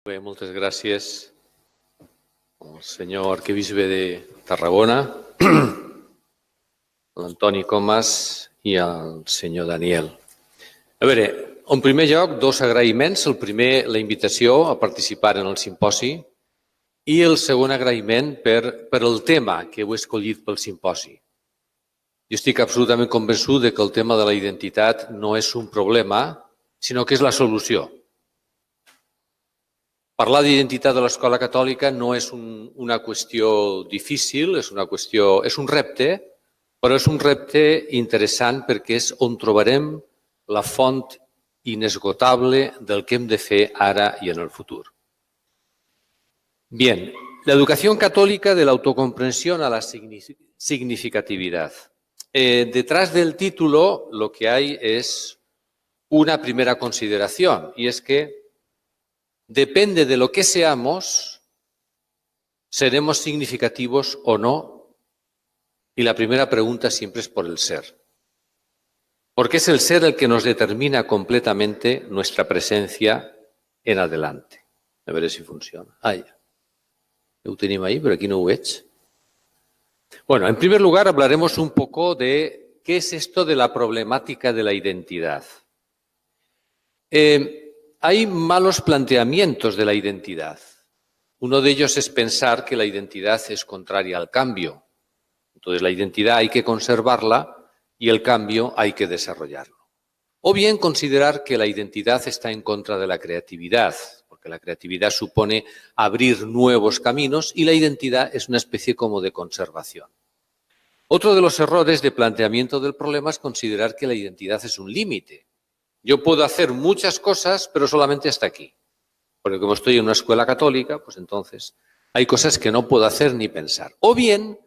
Bé, moltes gràcies al senyor arquebisbe de Tarragona, l'Antoni Comas i al senyor Daniel. A veure, en primer lloc, dos agraïments. El primer, la invitació a participar en el simposi, i el segon agraïment per el tema que heu escollit pel simposi. Jo estic absolutament convençut que el tema de la identitat no és un problema, sinó que és la solució. Parlar d'identitat de l'escola catòlica no és una qüestió difícil, és un repte, però és un repte interessant perquè és on trobarem la font inesgotable del que hem de fer ara y en el futuro. Bien, la educación católica de la autocomprensión a la significatividad. Detrás del título lo que hay es una primera consideración, y es que depende de lo que seamos, seremos significativos o no, y la primera pregunta siempre es por el ser. Porque es el ser el que nos determina completamente nuestra presencia en adelante. A veure si funciona. Ja. Ho tenim ahí, pero aquí no ho veig. Bueno, en primer lugar hablaremos un poco de qué es esto de la problemática de la identidad. Hay malos planteamientos de la identidad. Uno de ellos es pensar que la identidad es contraria al cambio. Entonces, la identidad hay que conservarla y el cambio hay que desarrollarlo. O bien considerar que la identidad está en contra de la creatividad, porque la creatividad supone abrir nuevos caminos y la identidad es una especie como de conservación. Otro de los errores de planteamiento del problema es considerar que la identidad es un límite. Yo puedo hacer muchas cosas, pero solamente hasta aquí. Porque como estoy en una escuela católica, pues entonces hay cosas que no puedo hacer ni pensar. O bien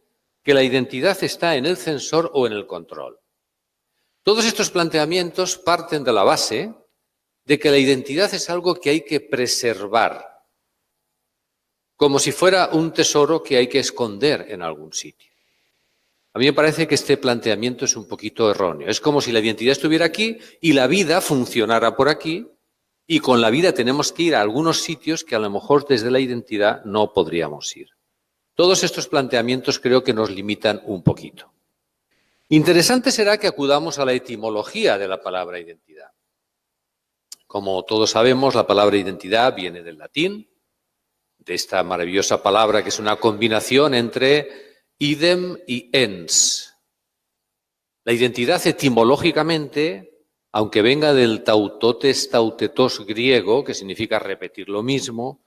que la identidad está en el censor o en el control. Todos estos planteamientos parten de la base de que la identidad es algo que hay que preservar, como si fuera un tesoro que hay que esconder en algún sitio. A mí me parece que este planteamiento es un poquito erróneo. Es como si la identidad estuviera aquí y la vida funcionara por aquí, y con la vida tenemos que ir a algunos sitios que a lo mejor desde la identidad no podríamos ir. Todos estos planteamientos creo que nos limitan un poquito. Interesante será que acudamos a la etimología de la palabra identidad. Como todos sabemos, la palabra identidad viene del latín, de esta maravillosa palabra que es una combinación entre idem y ens. La identidad etimológicamente, aunque venga del tautotes tautetos griego, que significa repetir lo mismo,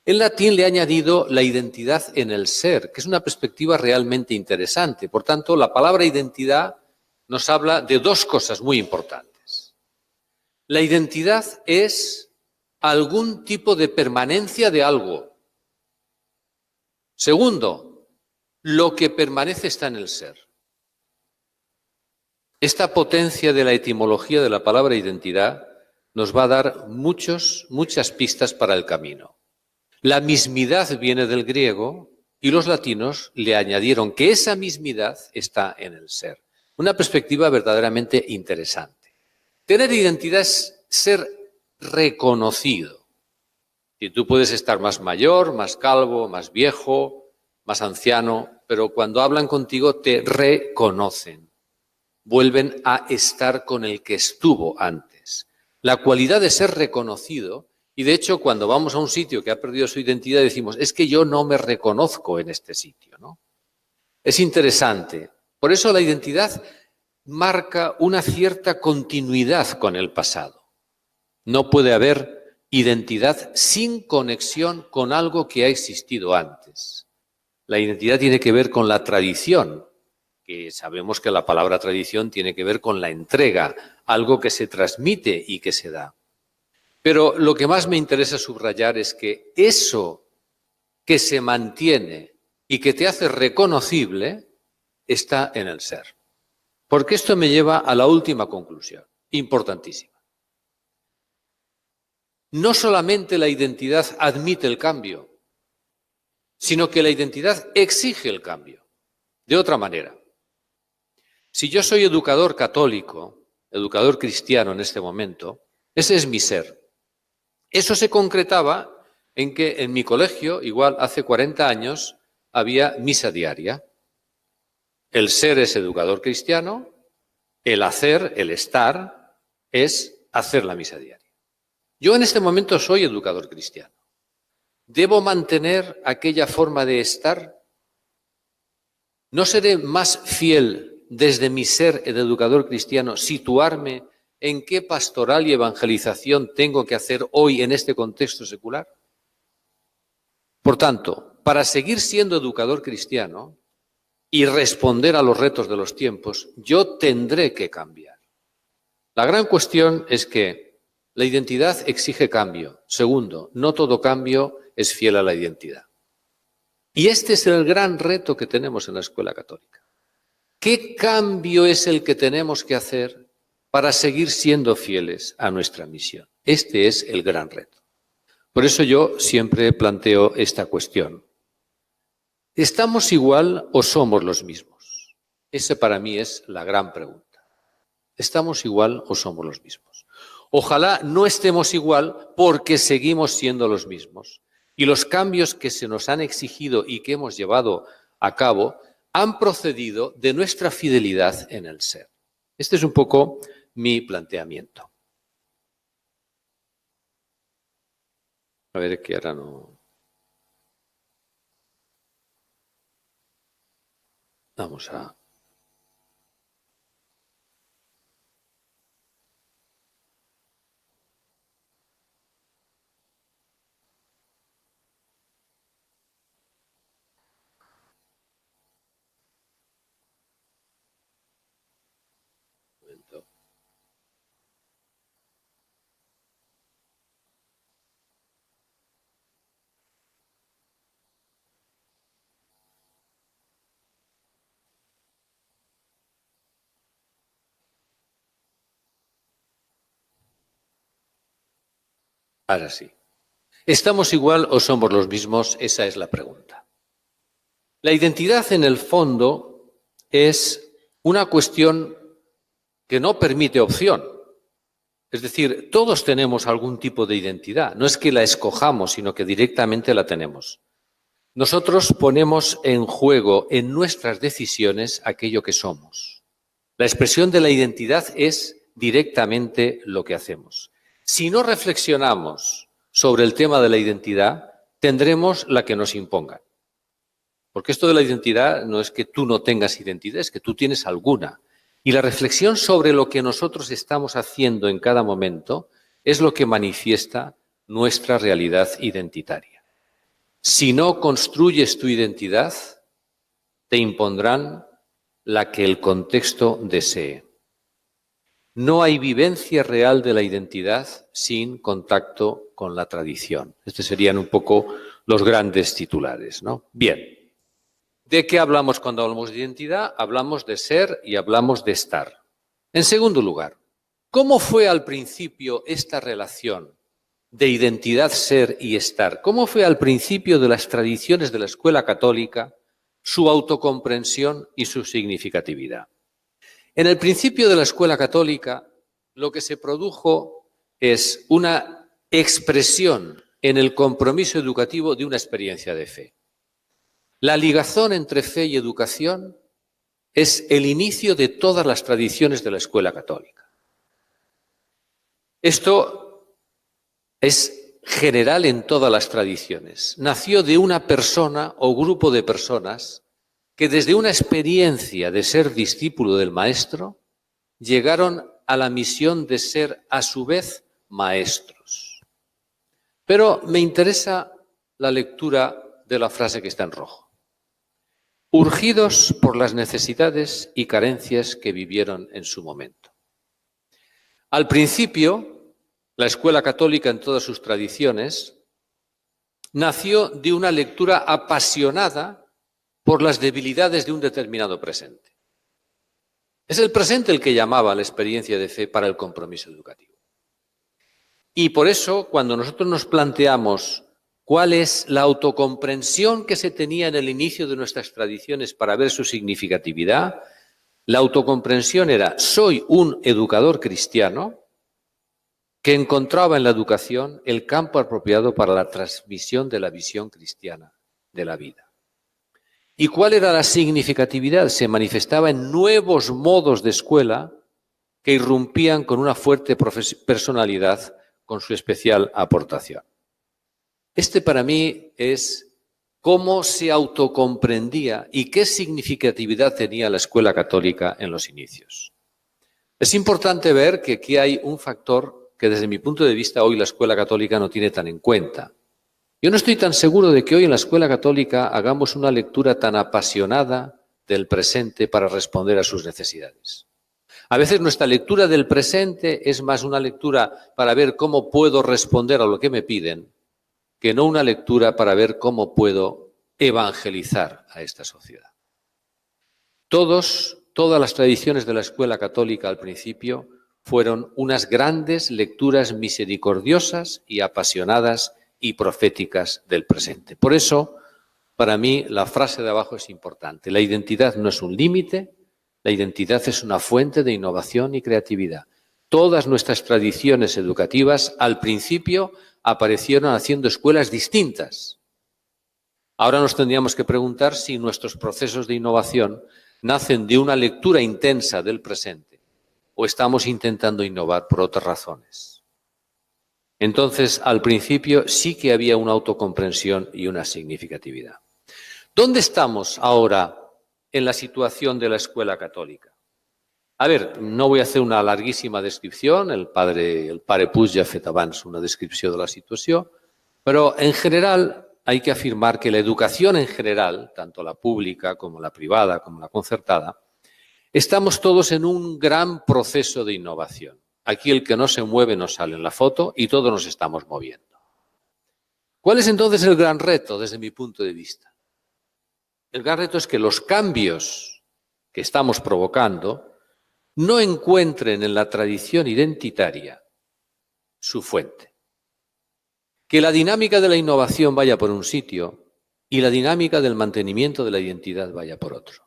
en latín le ha añadido la identidad en el ser, que es una perspectiva realmente interesante. Por tanto, la palabra identidad nos habla de dos cosas muy importantes. La identidad es algún tipo de permanencia de algo. Segundo, lo que permanece está en el ser. Esta potencia de la etimología de la palabra identidad nos va a dar muchas pistas para el camino. La mismidad viene del griego y los latinos le añadieron que esa mismidad está en el ser. Una perspectiva verdaderamente interesante. Tener identidad es ser reconocido. Y tú puedes estar más mayor, más calvo, más viejo, más anciano, pero cuando hablan contigo te reconocen. Vuelven a estar con el que estuvo antes. La cualidad de ser reconocido. Y de hecho, cuando vamos a un sitio que ha perdido su identidad, decimos, es que yo no me reconozco en este sitio, ¿no? Es interesante. Por eso la identidad marca una cierta continuidad con el pasado. No puede haber identidad sin conexión con algo que ha existido antes. La identidad tiene que ver con la tradición, que sabemos que la palabra tradición tiene que ver con la entrega, algo que se transmite y que se da. Pero lo que más me interesa subrayar es que eso que se mantiene y que te hace reconocible está en el ser. Porque esto me lleva a la última conclusión, importantísima. No solamente la identidad admite el cambio, sino que la identidad exige el cambio. De otra manera, si yo soy educador católico, educador cristiano en este momento, ese es mi ser. Eso se concretaba en que en mi colegio, igual hace 40 años, había misa diaria. El ser es educador cristiano, el hacer, el estar, es hacer la misa diaria. Yo en este momento soy educador cristiano. ¿Debo mantener aquella forma de estar? ¿No seré más fiel desde mi ser de educador cristiano situarme en qué pastoral y evangelización tengo que hacer hoy en este contexto secular? Por tanto, para seguir siendo educador cristiano y responder a los retos de los tiempos, yo tendré que cambiar. La gran cuestión es que la identidad exige cambio. Segundo, no todo cambio es fiel a la identidad. Y este es el gran reto que tenemos en la escuela católica. ¿Qué cambio es el que tenemos que hacer para seguir siendo fieles a nuestra misión? Este es el gran reto. Por eso yo siempre planteo esta cuestión. ¿Estamos igual o somos los mismos? Esa para mí es la gran pregunta. ¿Estamos igual o somos los mismos? Ojalá no estemos igual porque seguimos siendo los mismos. Y los cambios que se nos han exigido y que hemos llevado a cabo han procedido de nuestra fidelidad en el ser. Este es un poco mi planteamiento. A ver, que ahora no... Vamos a... Ahora sí. ¿Estamos igual o somos los mismos? Esa es la pregunta. La identidad, en el fondo, es una cuestión que no permite opción. Es decir, todos tenemos algún tipo de identidad. No es que la escojamos, sino que directamente la tenemos. Nosotros ponemos en juego en nuestras decisiones aquello que somos. La expresión de la identidad es directamente lo que hacemos. Si no reflexionamos sobre el tema de la identidad, tendremos la que nos impongan. Porque esto de la identidad no es que tú no tengas identidad, es que tú tienes alguna. Y la reflexión sobre lo que nosotros estamos haciendo en cada momento es lo que manifiesta nuestra realidad identitaria. Si no construyes tu identidad, te impondrán la que el contexto desee. No hay vivencia real de la identidad sin contacto con la tradición. Estos serían un poco los grandes titulares, ¿no? Bien. ¿De qué hablamos cuando hablamos de identidad? Hablamos de ser y hablamos de estar. En segundo lugar, ¿cómo fue al principio esta relación de identidad, ser y estar? ¿Cómo fue al principio de las tradiciones de la escuela católica su autocomprensión y su significatividad? En el principio de la escuela católica, lo que se produjo es una expresión en el compromiso educativo de una experiencia de fe. La ligazón entre fe y educación es el inicio de todas las tradiciones de la escuela católica. Esto es general en todas las tradiciones. Nació de una persona o grupo de personas que desde una experiencia de ser discípulo del maestro llegaron a la misión de ser a su vez maestros. Pero me interesa la lectura de la frase que está en rojo. Urgidos por las necesidades y carencias que vivieron en su momento. Al principio, la escuela católica en todas sus tradiciones nació de una lectura apasionada por las debilidades de un determinado presente. Es el presente el que llamaba la experiencia de fe para el compromiso educativo. Y por eso, cuando nosotros nos planteamos cuál es la autocomprensión que se tenía en el inicio de nuestras tradiciones para ver su significatividad, la autocomprensión era: soy un educador cristiano que encontraba en la educación el campo apropiado para la transmisión de la visión cristiana de la vida. ¿Y cuál era la significatividad? Se manifestaba en nuevos modos de escuela que irrumpían con una fuerte personalidad, con su especial aportación. Este para mí es cómo se autocomprendía y qué significatividad tenía la escuela católica en los inicios. Es importante ver que aquí hay un factor que desde mi punto de vista hoy la escuela católica no tiene tan en cuenta. Yo no estoy tan seguro de que hoy en la escuela católica hagamos una lectura tan apasionada del presente para responder a sus necesidades. A veces nuestra lectura del presente es más una lectura para ver cómo puedo responder a lo que me piden, que no una lectura para ver cómo puedo evangelizar a esta sociedad. Todas las tradiciones de la escuela católica al principio fueron unas grandes lecturas misericordiosas y apasionadas y proféticas del presente. Por eso, para mí, la frase de abajo es importante. La identidad no es un límite, la identidad es una fuente de innovación y creatividad. Todas nuestras tradiciones educativas, al principio, aparecieron haciendo escuelas distintas. Ahora nos tendríamos que preguntar si nuestros procesos de innovación nacen de una lectura intensa del presente o estamos intentando innovar por otras razones. Entonces, al principio sí que había una autocomprensión y una significatividad. ¿Dónde estamos ahora en la situación de la escuela católica? A ver, no voy a hacer una larguísima descripción, el pare Puig ja ha fet abans una descripció de la situació, però en general hay que afirmar que la educación en general, tanto la pública como la privada como la concertada, estamos todos en un gran proceso de innovación. Aquí el que no se mueve no sale en la foto y todos nos estamos moviendo. ¿Cuál es entonces el gran reto desde mi punto de vista? El gran reto es que los cambios que estamos provocando no encuentren en la tradición identitaria su fuente. Que la dinámica de la innovación vaya por un sitio y la dinámica del mantenimiento de la identidad vaya por otro.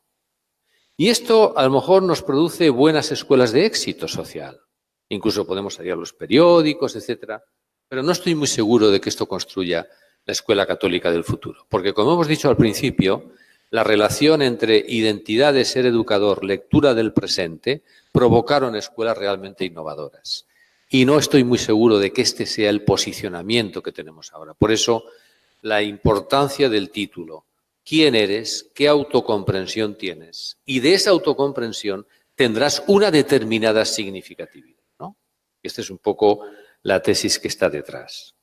Y esto a lo mejor nos produce buenas escuelas de éxito social. Incluso podemos salir a los periódicos, etcétera, pero no estoy muy seguro de que esto construya la escuela católica del futuro. Porque, como hemos dicho al principio, la relación entre identidad de ser educador, lectura del presente, provocaron escuelas realmente innovadoras. Y no estoy muy seguro de que este sea el posicionamiento que tenemos ahora. Por eso, la importancia del título. ¿Quién eres? ¿Qué autocomprensión tienes? Y de esa autocomprensión tendrás una determinada significatividad, ¿no? Esta es un poco la tesis que está detrás.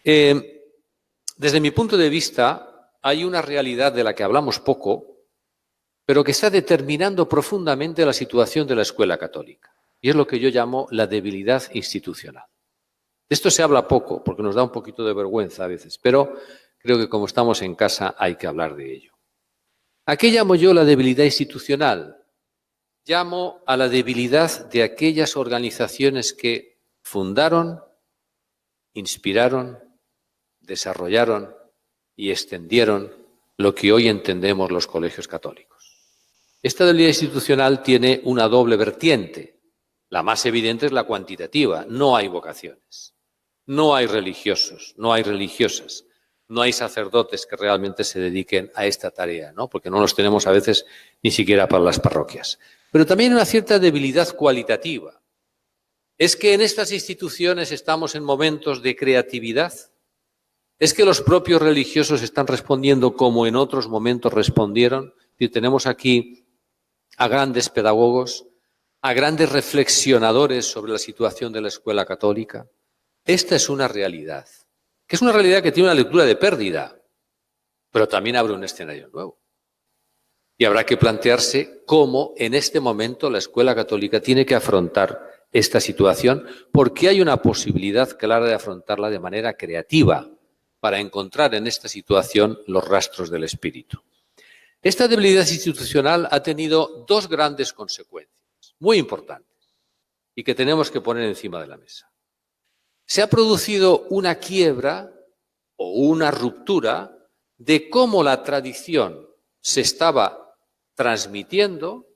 Desde mi punto de vista, hay una realidad de la que hablamos poco, pero que está determinando profundamente la situación de la escuela católica. Y es lo que yo llamo la debilidad institucional. De esto se habla poco, porque nos da un poquito de vergüenza a veces, pero creo que como estamos en casa hay que hablar de ello. ¿A qué llamo yo la debilidad institucional? Llamo a la debilidad de aquellas organizaciones que fundaron, inspiraron, desarrollaron y extendieron lo que hoy entendemos los colegios católicos. Esta debilidad institucional tiene una doble vertiente. La más evidente es la cuantitativa. No hay vocaciones, no hay religiosos, no hay religiosas, no hay sacerdotes que realmente se dediquen a esta tarea, ¿no? Porque no los tenemos a veces ni siquiera para las parroquias. Pero también hay una cierta debilidad cualitativa. ¿Es que en estas instituciones estamos en momentos de creatividad? ¿Es que los propios religiosos están respondiendo como en otros momentos respondieron? Y tenemos aquí a grandes pedagogos, a grandes reflexionadores sobre la situación de la escuela católica. Esta es una realidad, que es una realidad que tiene una lectura de pérdida, pero también abre un escenario nuevo. Y habrá que plantearse cómo en este momento la escuela católica tiene que afrontar esta situación, porque hay una posibilidad clara de afrontarla de manera creativa para encontrar en esta situación los rastros del espíritu. Esta debilidad institucional ha tenido dos grandes consecuencias muy importantes y que tenemos que poner encima de la mesa. Se ha producido una quiebra o una ruptura de cómo la tradición se estaba transmitiendo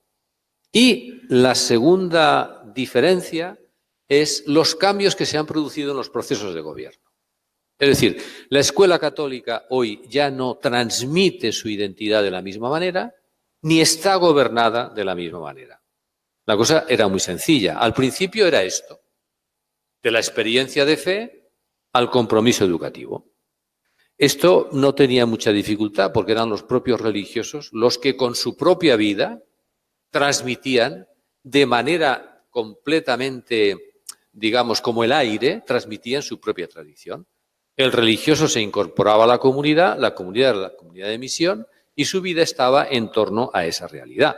y la segunda diferencia es los cambios que se han producido en los procesos de gobierno. Es decir, la escuela católica hoy ya no transmite su identidad de la misma manera, ni está gobernada de la misma manera. La cosa era muy sencilla. Al principio era esto, de la experiencia de fe al compromiso educativo. Esto no tenía mucha dificultad porque eran los propios religiosos los que con su propia vida transmitían de manera completamente, digamos, como el aire, transmitían su propia tradición. El religioso se incorporaba a la comunidad era la comunidad de misión y su vida estaba en torno a esa realidad.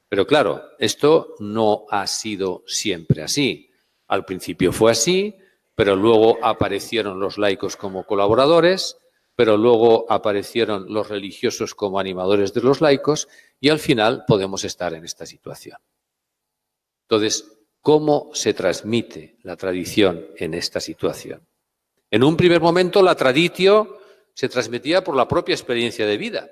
Pero claro, esto no ha sido siempre así. Al principio fue así, pero luego aparecieron los laicos como colaboradores, pero luego aparecieron los religiosos como animadores de los laicos y al final podemos estar en esta situación. Entonces, ¿cómo se transmite la tradición en esta situación? En un primer momento la traditio se transmitía por la propia experiencia de vida.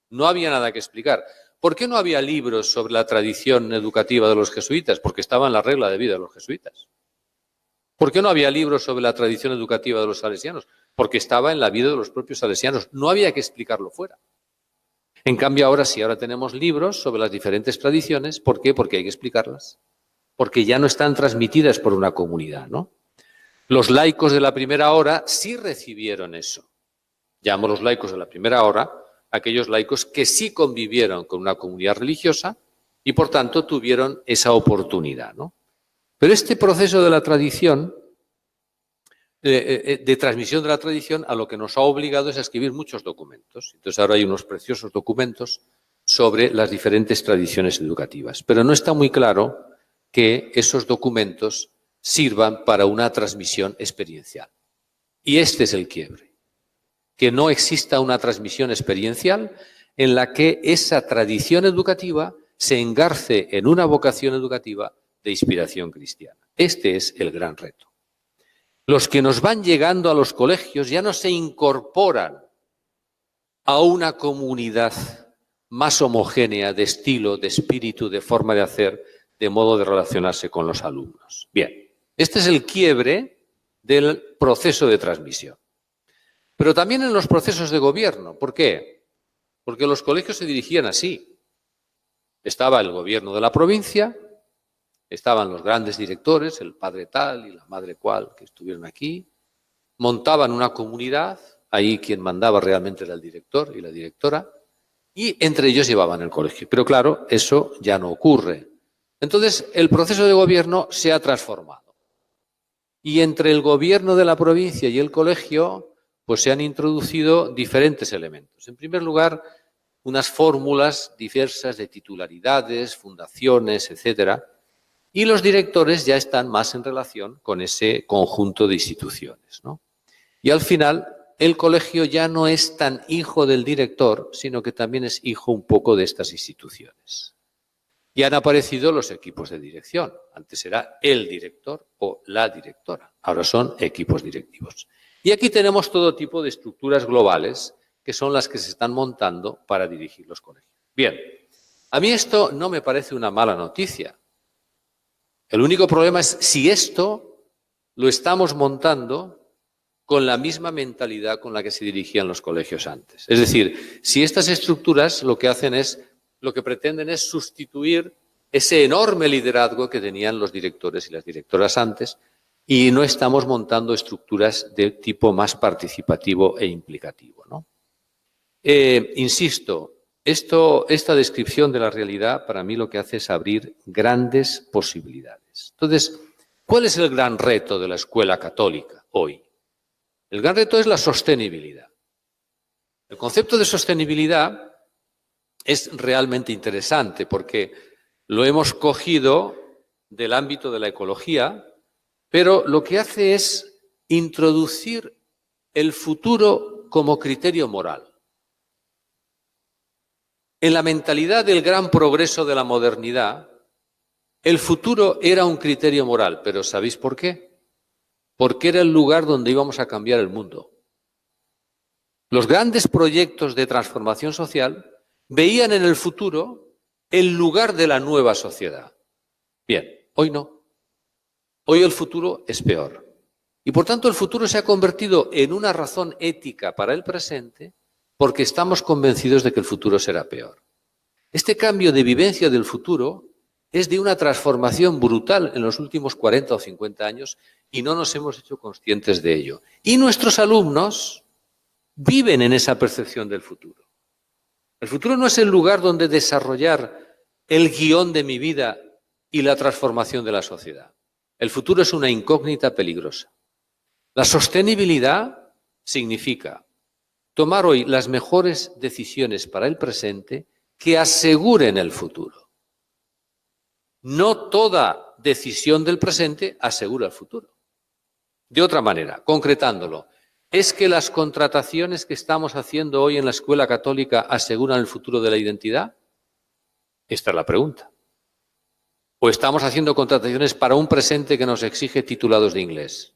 No había nada que explicar. ¿Por qué no había libros sobre la tradición educativa de los jesuitas? Porque estaba en la regla de vida de los jesuitas. ¿Por qué no había libros sobre la tradición educativa de los salesianos? Porque estaba en la vida de los propios salesianos. No había que explicarlo fuera. En cambio, ahora sí, ahora tenemos libros sobre las diferentes tradiciones. ¿Por qué? Porque hay que explicarlas. Porque ya no están transmitidas por una comunidad, ¿no? Los laicos de la primera hora sí recibieron eso. Llamo los laicos de la primera hora aquellos laicos que sí convivieron con una comunidad religiosa y, por tanto, tuvieron esa oportunidad, ¿no? Pero este proceso de la tradición, de transmisión de la tradición, a lo que nos ha obligado es a escribir muchos documentos. Entonces, ahora hay unos preciosos documentos sobre las diferentes tradiciones educativas. Pero no está muy claro que esos documentos sirvan para una transmisión experiencial. Y este es el quiebre. Que no exista una transmisión experiencial en la que esa tradición educativa se engarce en una vocación educativa de inspiración cristiana. Este es el gran reto. Los que nos van llegando a los colegios ya no se incorporan a una comunidad más homogénea de estilo, de espíritu, de forma de hacer, de modo de relacionarse con los alumnos. Bien, este es el quiebre del proceso de transmisión. Pero también en los procesos de gobierno. ¿Por qué? Porque los colegios se dirigían así. Estaba el gobierno de la provincia, estaban los grandes directores, el padre tal y la madre cual que estuvieron aquí, montaban una comunidad, ahí quien mandaba realmente era el director y la directora, y entre ellos llevaban el colegio. Pero claro, eso ya no ocurre. Entonces, el proceso de gobierno se ha transformado. Y entre el gobierno de la provincia y el colegio, pues se han introducido diferentes elementos. En primer lugar, unas fórmulas diversas de titularidades, fundaciones, etcétera, y los directores ya están más en relación con ese conjunto de instituciones, ¿no? Y al final, el colegio ya no es tan hijo del director, sino que también es hijo un poco de estas instituciones. Y han aparecido los equipos de dirección. Antes era el director o la directora. Ahora son equipos directivos. Y aquí tenemos todo tipo de estructuras globales que son las que se están montando para dirigir los colegios. Bien, a mí esto no me parece una mala noticia. El único problema es si esto lo estamos montando con la misma mentalidad con la que se dirigían los colegios antes. Es decir, si estas estructuras lo que pretenden es sustituir ese enorme liderazgo que tenían los directores y las directoras antes y no estamos montando estructuras de tipo más participativo e implicativo, ¿no? Insisto, esta descripción de la realidad para mí lo que hace es abrir grandes posibilidades. Entonces, ¿cuál es el gran reto de la escuela católica hoy? El gran reto es la sostenibilidad. El concepto de sostenibilidad es realmente interesante porque lo hemos cogido del ámbito de la ecología, pero lo que hace es introducir el futuro como criterio moral. En la mentalidad del gran progreso de la modernidad, el futuro era un criterio moral, pero ¿sabéis por qué? Porque era el lugar donde íbamos a cambiar el mundo. Los grandes proyectos de transformación social veían en el futuro el lugar de la nueva sociedad. Bien, hoy no. Hoy el futuro es peor. Y por tanto el futuro se ha convertido en una razón ética para el presente porque estamos convencidos de que el futuro será peor. Este cambio de vivencia del futuro es de una transformación brutal en los últimos 40 o 50 años y no nos hemos hecho conscientes de ello. Y nuestros alumnos viven en esa percepción del futuro. El futuro no es el lugar donde desarrollar el guión de mi vida y la transformación de la sociedad. El futuro es una incógnita peligrosa. La sostenibilidad significa tomar hoy las mejores decisiones para el presente que aseguren el futuro. No toda decisión del presente asegura el futuro. De otra manera, concretándolo, ¿es que las contrataciones que estamos haciendo hoy en la escuela católica aseguran el futuro de la identidad? Esta es la pregunta. ¿O estamos haciendo contrataciones para un presente que nos exige titulados de inglés?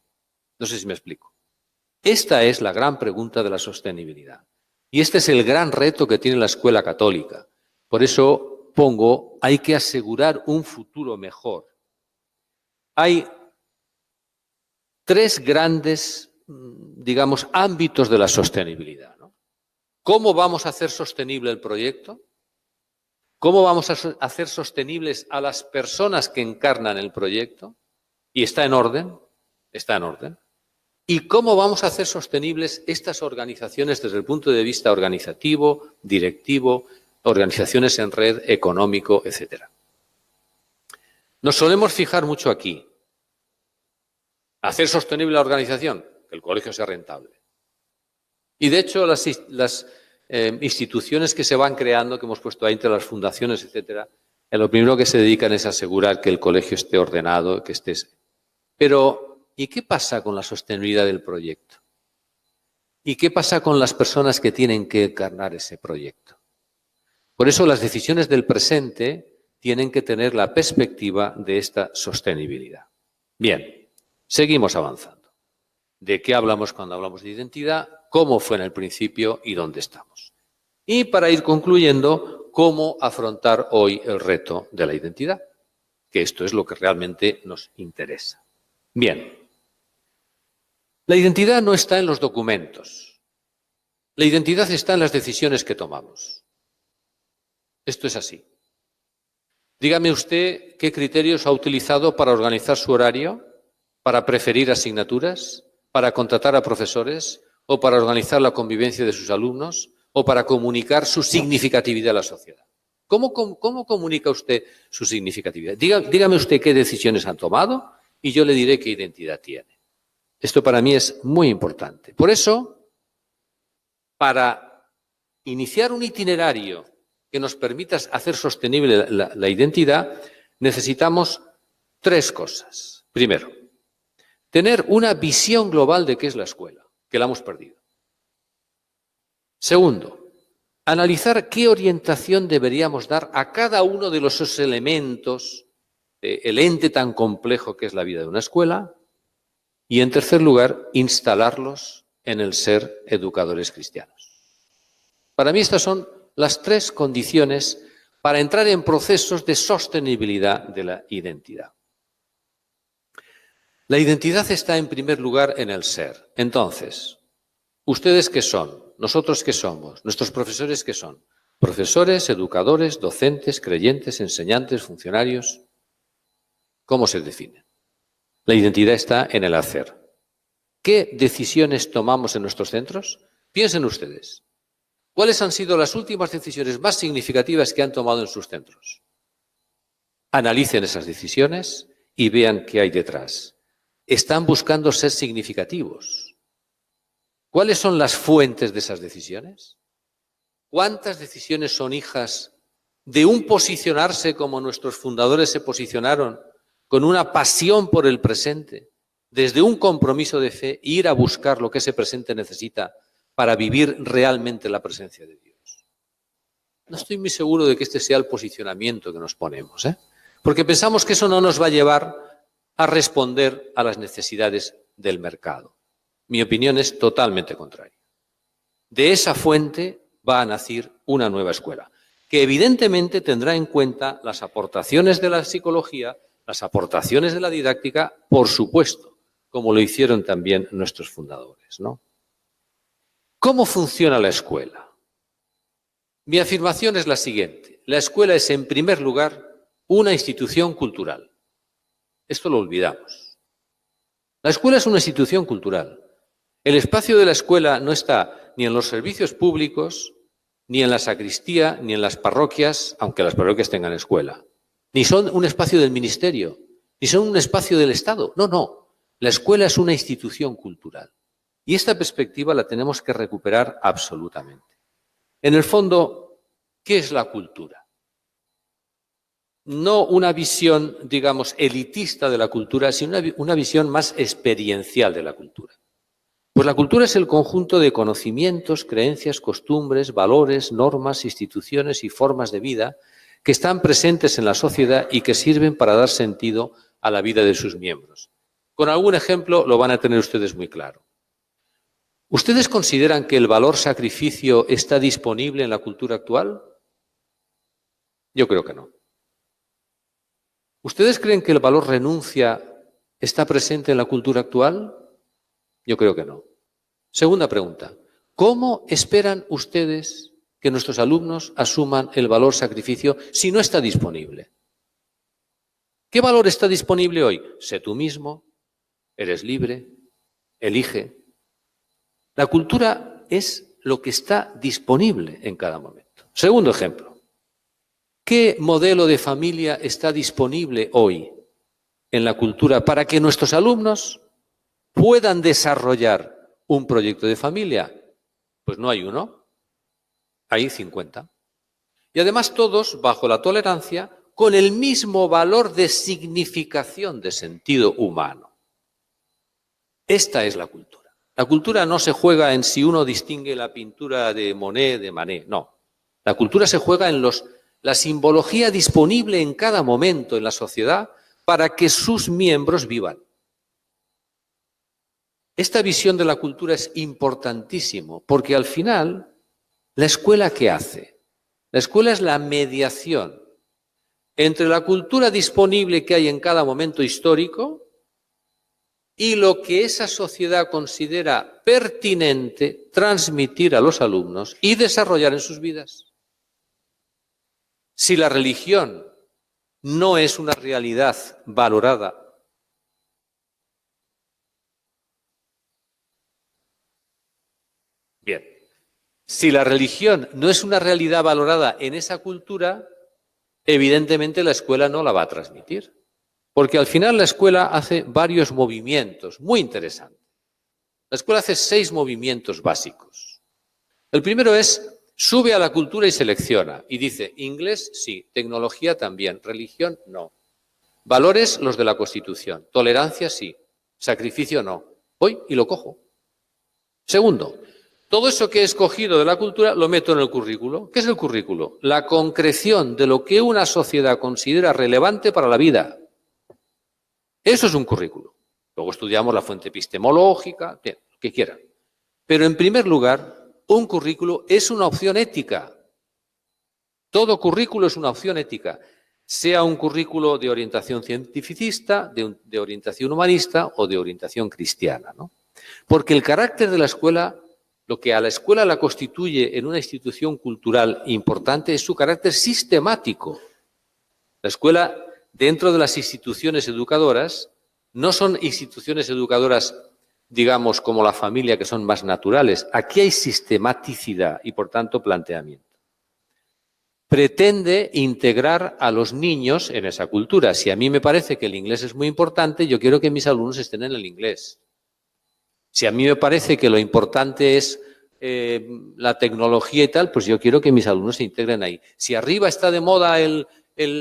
No sé si me explico. Esta es la gran pregunta de la sostenibilidad. Y este es el gran reto que tiene la escuela católica. Por eso pongo, hay que asegurar un futuro mejor. Hay tres grandes, digamos, ámbitos de la sostenibilidad, ¿no? ¿Cómo vamos a hacer sostenible el proyecto? ¿Cómo vamos a hacer sostenibles a las personas que encarnan el proyecto? Y está en orden, está en orden. ¿Y cómo vamos a hacer sostenibles estas organizaciones desde el punto de vista organizativo, directivo, organizaciones en red, económico, etcétera? Nos solemos fijar mucho aquí. Hacer sostenible la organización, que el colegio sea rentable. Y de hecho las instituciones que se van creando, que hemos puesto ahí entre las fundaciones, etcétera, lo primero que se dedican es asegurar que el colegio esté ordenado, que esté... Pero, ¿y qué pasa con la sostenibilidad del proyecto? ¿Y qué pasa con las personas que tienen que encarnar ese proyecto? Por eso las decisiones del presente tienen que tener la perspectiva de esta sostenibilidad. Bien, seguimos avanzando. ¿De qué hablamos cuando hablamos de identidad? ¿Cómo fue en el principio y dónde estamos? Y para ir concluyendo, ¿cómo afrontar hoy el reto de la identidad? Que esto es lo que realmente nos interesa. Bien, la identidad no está en los documentos. La identidad está en las decisiones que tomamos. Esto es así. Dígame usted qué criterios ha utilizado para organizar su horario, para preferir asignaturas, para contratar a profesores o para organizar la convivencia de sus alumnos o para comunicar su significatividad a la sociedad. ¿Cómo comunica usted su significatividad? Dígame usted qué decisiones han tomado y yo le diré qué identidad tiene. Esto para mí es muy importante. Por eso, para iniciar un itinerario que nos permita hacer sostenible la identidad, necesitamos tres cosas. Primero, tener una visión global de qué es la escuela, que la hemos perdido. Segundo, analizar qué orientación deberíamos dar a cada uno de los elementos, el ente tan complejo que es la vida de una escuela. Y en tercer lugar, instalarlos en el ser educadores cristianos. Para mí estas son las tres condiciones para entrar en procesos de sostenibilidad de la identidad. La identidad está en primer lugar en el ser. Entonces, ¿ustedes qué son? ¿Nosotros qué somos? ¿Nuestros profesores qué son? Profesores, educadores, docentes, creyentes, enseñantes, funcionarios. ¿Cómo se define? La identidad está en el hacer. ¿Qué decisiones tomamos en nuestros centros? Piensen ustedes. ¿Cuáles han sido las últimas decisiones más significativas que han tomado en sus centros? Analicen esas decisiones y vean qué hay detrás. Están buscando ser significativos. ¿Cuáles son las fuentes de esas decisiones? ¿Cuántas decisiones son hijas de un posicionarse como nuestros fundadores se posicionaron, con una pasión por el presente, desde un compromiso de fe, ir a buscar lo que ese presente necesita para vivir realmente la presencia de Dios? No estoy muy seguro de que este sea el posicionamiento que nos ponemos, porque pensamos que eso no nos va a llevar a responder a las necesidades del mercado. Mi opinión es totalmente contraria. De esa fuente va a nacer una nueva escuela, que evidentemente tendrá en cuenta las aportaciones de la psicología, las aportaciones de la didáctica, por supuesto, como lo hicieron también nuestros fundadores, ¿no? ¿Cómo funciona la escuela? Mi afirmación es la siguiente. La escuela es, en primer lugar, una institución cultural. Esto lo olvidamos. La escuela es una institución cultural. El espacio de la escuela no está ni en los servicios públicos, ni en la sacristía, ni en las parroquias, aunque las parroquias tengan escuela. Ni son un espacio del ministerio, ni son un espacio del Estado. No, no. La escuela es una institución cultural. Y esta perspectiva la tenemos que recuperar absolutamente. En el fondo, ¿qué es la cultura? No una visión, digamos, elitista de la cultura, sino una visión más experiencial de la cultura. Pues la cultura es el conjunto de conocimientos, creencias, costumbres, valores, normas, instituciones y formas de vida que están presentes en la sociedad y que sirven para dar sentido a la vida de sus miembros. Con algún ejemplo lo van a tener ustedes muy claro. ¿Ustedes consideran que el valor sacrificio está disponible en la cultura actual? Yo creo que no. ¿Ustedes creen que el valor renuncia está presente en la cultura actual? Yo creo que no. Segunda pregunta. ¿Cómo esperan ustedes que nuestros alumnos asuman el valor sacrificio si no está disponible? ¿Qué valor está disponible hoy? Sé tú mismo, eres libre, elige. La cultura es lo que está disponible en cada momento. Segundo ejemplo. ¿Qué modelo de familia está disponible hoy en la cultura para que nuestros alumnos puedan desarrollar un proyecto de familia? Pues no hay uno, hay 50. Y además todos bajo la tolerancia con el mismo valor de significación de sentido humano. Esta es la cultura. La cultura no se juega en si uno distingue la pintura de Monet de Manet, no. La cultura se juega en la simbología disponible en cada momento en la sociedad para que sus miembros vivan. Esta visión de la cultura es importantísimo porque al final, ¿la escuela qué hace? La escuela es la mediación entre la cultura disponible que hay en cada momento histórico y lo que esa sociedad considera pertinente transmitir a los alumnos y desarrollar en sus vidas. Si la religión no es una realidad valorada, bien, si la religión no es una realidad valorada en esa cultura, evidentemente la escuela no la va a transmitir. Porque al final la escuela hace varios movimientos muy interesantes. La escuela hace 6 movimientos básicos. El primero es, sube a la cultura y selecciona. Y dice, inglés sí, tecnología también, religión no. Valores los de la Constitución, tolerancia sí, sacrificio no. Voy y lo cojo. Segundo, todo eso que he escogido de la cultura lo meto en el currículo. ¿Qué es el currículo? La concreción de lo que una sociedad considera relevante para la vida. Eso es un currículo. Luego estudiamos la fuente epistemológica, lo que quieran. Pero en primer lugar, un currículo es una opción ética. Todo currículo es una opción ética. Sea un currículo de orientación cientificista, de orientación humanista o de orientación cristiana, ¿no? Porque el carácter de la escuela, lo que a la escuela la constituye en una institución cultural importante es su carácter sistemático. La escuela, dentro de las instituciones educadoras, no son instituciones educadoras, digamos, como la familia, que son más naturales. Aquí hay sistematicidad y, por tanto, planteamiento. Pretende integrar a los niños en esa cultura. Si a mí me parece que el inglés es muy importante, yo quiero que mis alumnos estén en el inglés. Si a mí me parece que lo importante es la tecnología y tal, pues yo quiero que mis alumnos se integren ahí. Si arriba está de moda el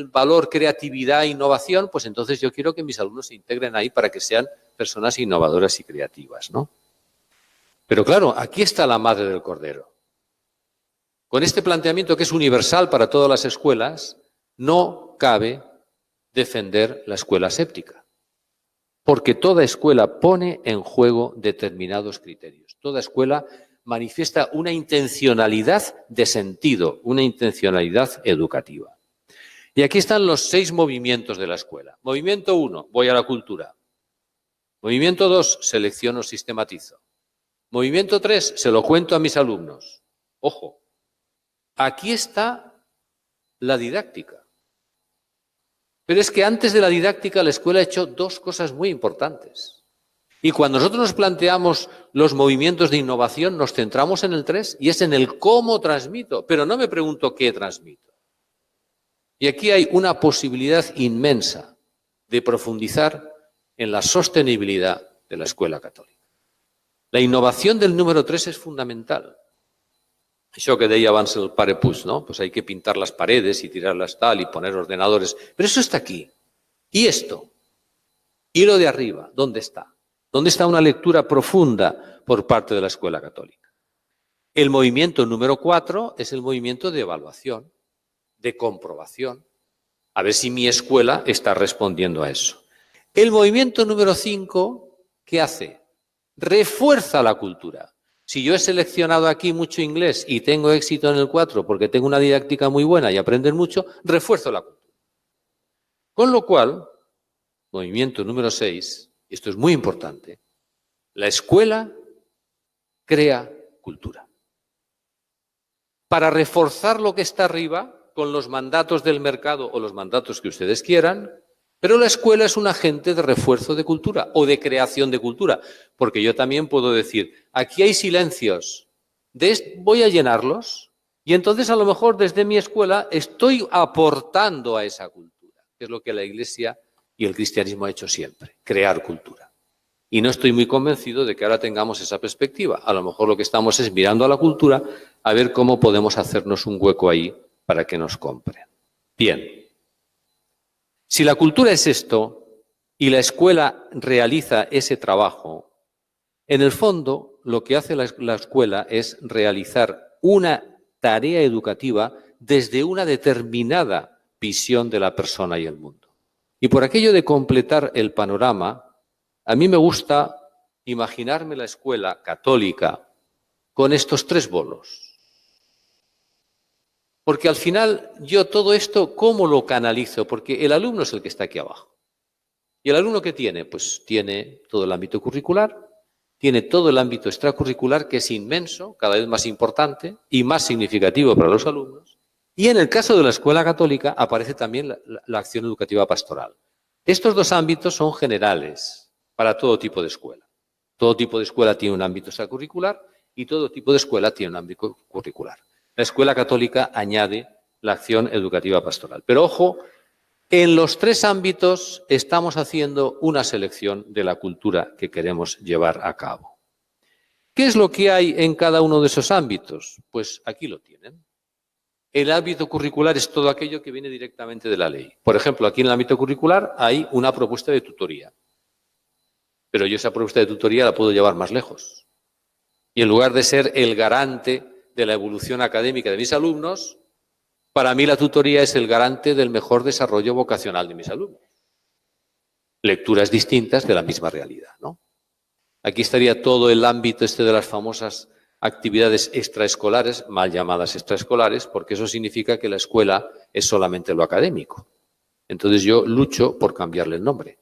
valor creatividad e innovación, pues entonces yo quiero que mis alumnos se integren ahí para que sean personas innovadoras y creativas, ¿no? Pero claro, aquí está la madre del cordero. Con este planteamiento que es universal para todas las escuelas, no cabe defender la escuela séptica. Porque toda escuela pone en juego determinados criterios. Toda escuela manifiesta una intencionalidad de sentido, una intencionalidad educativa. Y aquí están los 6 movimientos de la escuela. Movimiento 1, voy a la cultura. Movimiento 2, selecciono, sistematizo. Movimiento 3, se lo cuento a mis alumnos. Ojo, aquí está la didáctica. Pero es que antes de la didáctica la escuela ha hecho 2 cosas muy importantes. Y cuando nosotros nos planteamos los movimientos de innovación, nos centramos en el 3 y es en el cómo transmito, pero no me pregunto qué transmito. Y aquí hay una posibilidad inmensa de profundizar en la sostenibilidad de la escuela católica. La innovación del número 3 es fundamental. Això que deia abans el pare Puig, ¿no? Pues hay que pintar las paredes y tirarlas tal y poner ordenadores. Pero eso está aquí. ¿Y esto? ¿Y lo de arriba? ¿Dónde está? ¿Dónde está una lectura profunda por parte de la escuela católica? El movimiento número 4 es el movimiento de evaluación, de comprobación. A ver si mi escuela está respondiendo a eso. El movimiento número 5, ¿qué hace? Refuerza la cultura. Si yo he seleccionado aquí mucho inglés y tengo éxito en el 4 porque tengo una didáctica muy buena y aprenden mucho, refuerzo la cultura. Con lo cual, movimiento número 6, esto es muy importante, la escuela crea cultura. Para reforzar lo que está arriba, con los mandatos del mercado o los mandatos que ustedes quieran, pero la escuela es un agente de refuerzo de cultura o de creación de cultura, porque yo también puedo decir, aquí hay silencios, voy a llenarlos y entonces a lo mejor desde mi escuela estoy aportando a esa cultura, que es lo que la Iglesia y el cristianismo ha hecho siempre, crear cultura. Y no estoy muy convencido de que ahora tengamos esa perspectiva. A lo mejor lo que estamos es mirando a la cultura a ver cómo podemos hacernos un hueco ahí para que nos compren. Bien. Si la cultura es esto y la escuela realiza ese trabajo, en el fondo lo que hace la escuela es realizar una tarea educativa desde una determinada visión de la persona y el mundo. Y por aquello de completar el panorama, a mí me gusta imaginarme la escuela católica con estos 3 bolos. Porque al final yo todo esto, ¿cómo lo canalizo? Porque el alumno es el que está aquí abajo. ¿Y el alumno qué tiene? Pues tiene todo el ámbito curricular, tiene todo el ámbito extracurricular, que es inmenso, cada vez más importante y más significativo para los alumnos. Y en el caso de la escuela católica aparece también la acción educativa pastoral. Estos 2 ámbitos son generales para todo tipo de escuela. Todo tipo de escuela tiene un ámbito extracurricular y todo tipo de escuela tiene un ámbito curricular. La escuela católica añade la acción educativa pastoral. Pero ojo, en los 3 ámbitos estamos haciendo una selección de la cultura que queremos llevar a cabo. ¿Qué es lo que hay en cada uno de esos ámbitos? Pues aquí lo tienen. El ámbito curricular es todo aquello que viene directamente de la ley. Por ejemplo, aquí en el ámbito curricular hay una propuesta de tutoría. Pero yo esa propuesta de tutoría la puedo llevar más lejos. Y en lugar de ser el garante de la evolución académica de mis alumnos, para mí la tutoría es el garante del mejor desarrollo vocacional de mis alumnos. Lecturas distintas de la misma realidad, ¿no? Aquí estaría todo el ámbito de las famosas actividades extraescolares, mal llamadas extraescolares, porque eso significa que la escuela es solamente lo académico. Entonces yo lucho por cambiarle el nombre.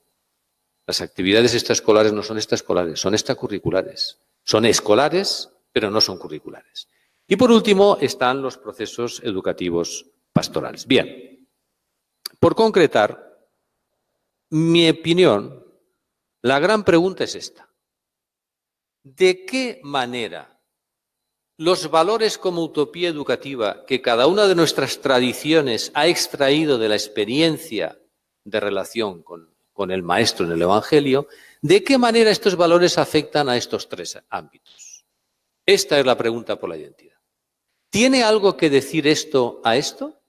Las actividades extraescolares no son extraescolares, son extracurriculares. Son escolares, pero no son curriculares. Y por último están los procesos educativos pastorales. Bien, por concretar, mi opinión, la gran pregunta es esta. ¿De qué manera los valores como utopía educativa que cada una de nuestras tradiciones ha extraído de la experiencia de relación con el Maestro en el Evangelio, de qué manera estos valores afectan a estos 3 ámbitos? Esta es la pregunta por la identidad. ¿Tiene algo que decir esto a esto?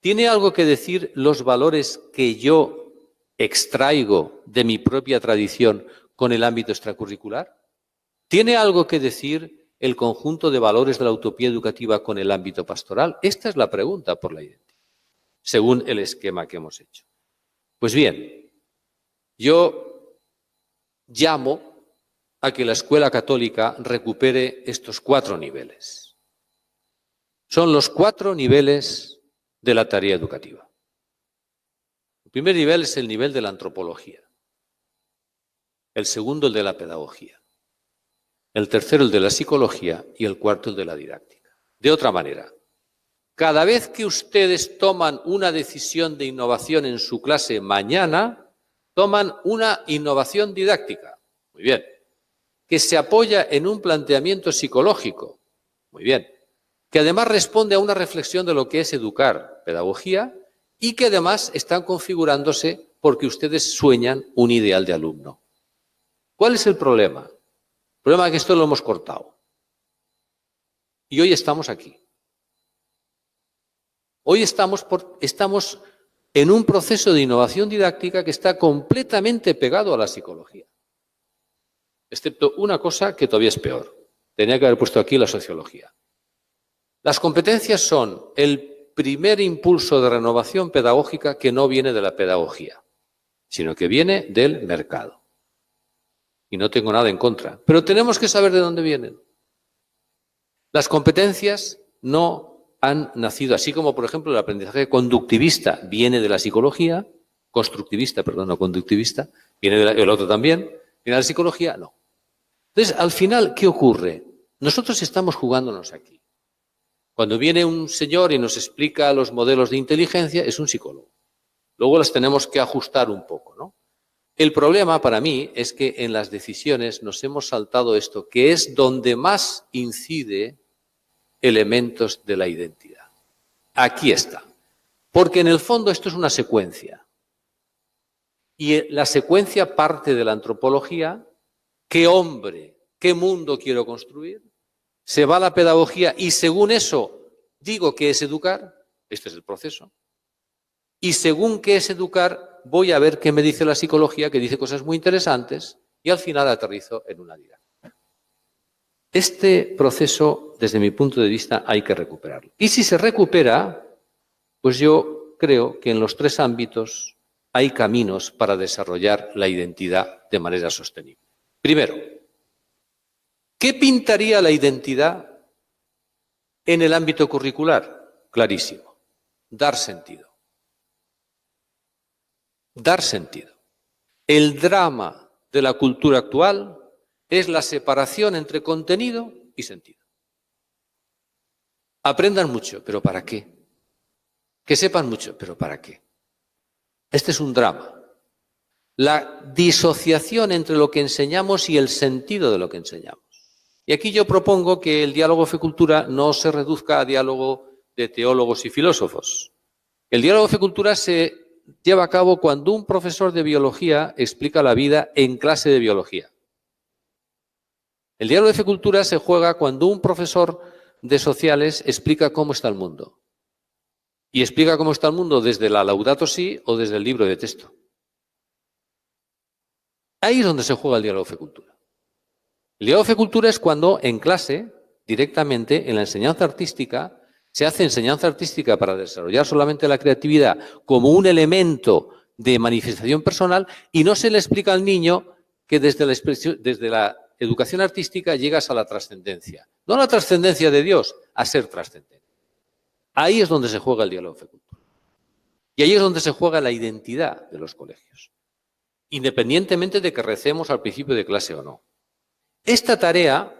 ¿Tiene algo que decir los valores que yo extraigo de mi propia tradición con el ámbito extracurricular? ¿Tiene algo que decir el conjunto de valores de la utopía educativa con el ámbito pastoral? Esta es la pregunta por la identidad, según el esquema que hemos hecho. Pues bien, yo llamo a que la escuela católica recupere estos 4 niveles. Son los 4 niveles de la tarea educativa. El primer nivel es el nivel de la antropología. El segundo, el de la pedagogía. El tercero, el de la psicología, y el cuarto, el de la didáctica. De otra manera, cada vez que ustedes toman una decisión de innovación en su clase mañana, toman una innovación didáctica. Muy bien. Que se apoya en un planteamiento psicológico. Muy bien. Que además responde a una reflexión de lo que es educar, pedagogía, y que además están configurándose porque ustedes sueñan un ideal de alumno. ¿Cuál es el problema? El problema es que esto lo hemos cortado. Y hoy estamos aquí. Hoy estamos en un proceso de innovación didáctica que está completamente pegado a la psicología. Excepto una cosa que todavía es peor. Tenía que haber puesto aquí la sociología. Las competencias son el primer impulso de renovación pedagógica que no viene de la pedagogía, sino que viene del mercado. Y no tengo nada en contra, pero tenemos que saber de dónde vienen. Las competencias no han nacido, así como, por ejemplo, el aprendizaje conductivista viene de la psicología, constructivista, perdón, no conductivista, viene el otro también, viene de la psicología, no. Entonces, al final, ¿qué ocurre? Nosotros estamos jugándonos aquí. Cuando viene un señor y nos explica los modelos de inteligencia, es un psicólogo. Luego las tenemos que ajustar un poco, ¿no? El problema para mí es que en las decisiones nos hemos saltado esto, que es donde más incide elementos de la identidad. Aquí está. Porque en el fondo esto es una secuencia. Y la secuencia parte de la antropología. ¿Qué hombre, qué mundo quiero construir? Se va a la pedagogía y según eso digo qué es educar. Este es el proceso. Y según qué es educar, voy a ver qué me dice la psicología, que dice cosas muy interesantes, y al final aterrizo en una didáctica. Este proceso, desde mi punto de vista, hay que recuperarlo. Y si se recupera, pues yo creo que en los tres ámbitos hay caminos para desarrollar la identidad de manera sostenible. Primero, ¿qué pintaría la identidad en el ámbito curricular? Clarísimo, dar sentido. Dar sentido. El drama de la cultura actual es la separación entre contenido y sentido. Aprendan mucho, pero ¿para qué? Que sepan mucho, pero ¿para qué? Este es un drama. La disociación entre lo que enseñamos y el sentido de lo que enseñamos. Y aquí yo propongo que el diálogo fe-cultura no se reduzca a diálogo de teólogos y filósofos. El diálogo fe-cultura se lleva a cabo cuando un profesor de biología explica la vida en clase de biología. El diálogo de fe-cultura se juega cuando un profesor de sociales explica cómo está el mundo. Y explica cómo está el mundo desde la Laudato Si o desde el libro de texto. Ahí es donde se juega el diálogo fe-cultura. El diálogo fe-cultura es cuando en clase, directamente, en la enseñanza artística, se hace enseñanza artística para desarrollar solamente la creatividad como un elemento de manifestación personal y no se le explica al niño que desde la educación artística llegas a la trascendencia. No a la trascendencia de Dios, a ser trascendente. Ahí es donde se juega el diálogo fe-cultura. Y ahí es donde se juega la identidad de los colegios, independientemente de que recemos al principio de clase o no. Esta tarea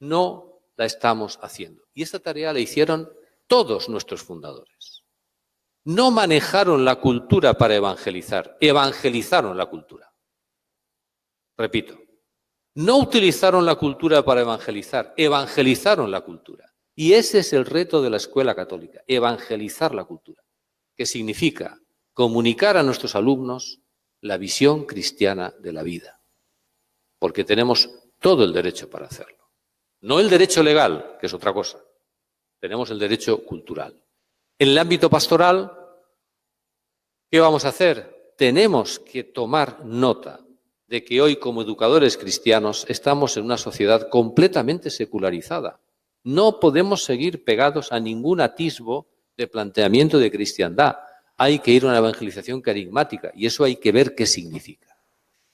no la estamos haciendo. Y esta tarea la hicieron todos nuestros fundadores. No manejaron la cultura para evangelizar, evangelizaron la cultura. Repito, no utilizaron la cultura para evangelizar, evangelizaron la cultura. Y ese es el reto de la escuela católica, evangelizar la cultura, que significa comunicar a nuestros alumnos la visión cristiana de la vida. Porque tenemos todo el derecho para hacerlo. No el derecho legal, que es otra cosa. Tenemos el derecho cultural. En el ámbito pastoral, ¿qué vamos a hacer? Tenemos que tomar nota de que hoy, como educadores cristianos, estamos en una sociedad completamente secularizada. No podemos seguir pegados a ningún atisbo de planteamiento de cristiandad. Hay que ir a una evangelización carismática y eso hay que ver qué significa.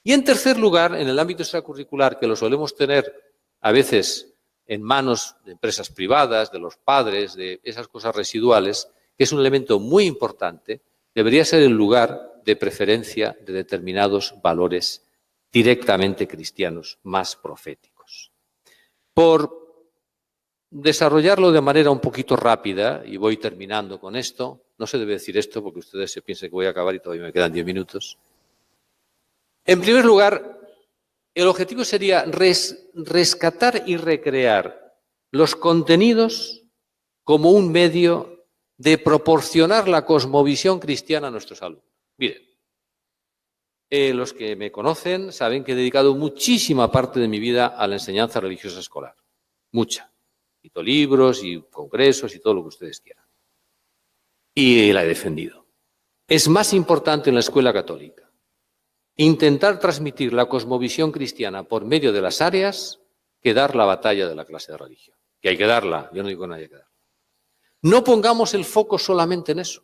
Y en tercer lugar, en el ámbito extracurricular, que lo solemos tener a veces en manos de empresas privadas, de los padres, de esas cosas residuales, que es un elemento muy importante, debería ser el lugar de preferencia de determinados valores directamente cristianos, más proféticos. Por desarrollarlo de manera un poquito rápida, y voy terminando con esto, no se debe decir esto porque ustedes se piensan que voy a acabar y todavía me quedan 10 minutos. En primer lugar, el objetivo sería rescatar y recrear los contenidos como un medio de proporcionar la cosmovisión cristiana a nuestros alumnos. Miren, los que me conocen saben que he dedicado muchísima parte de mi vida a la enseñanza religiosa escolar. Mucha. He escrito libros y congresos y todo lo que ustedes quieran. Y la he defendido. Es más importante en la escuela católica intentar transmitir la cosmovisión cristiana por medio de las áreas que dar la batalla de la clase de religión. Que hay que darla, yo no digo que no haya que darla. No pongamos el foco solamente en eso.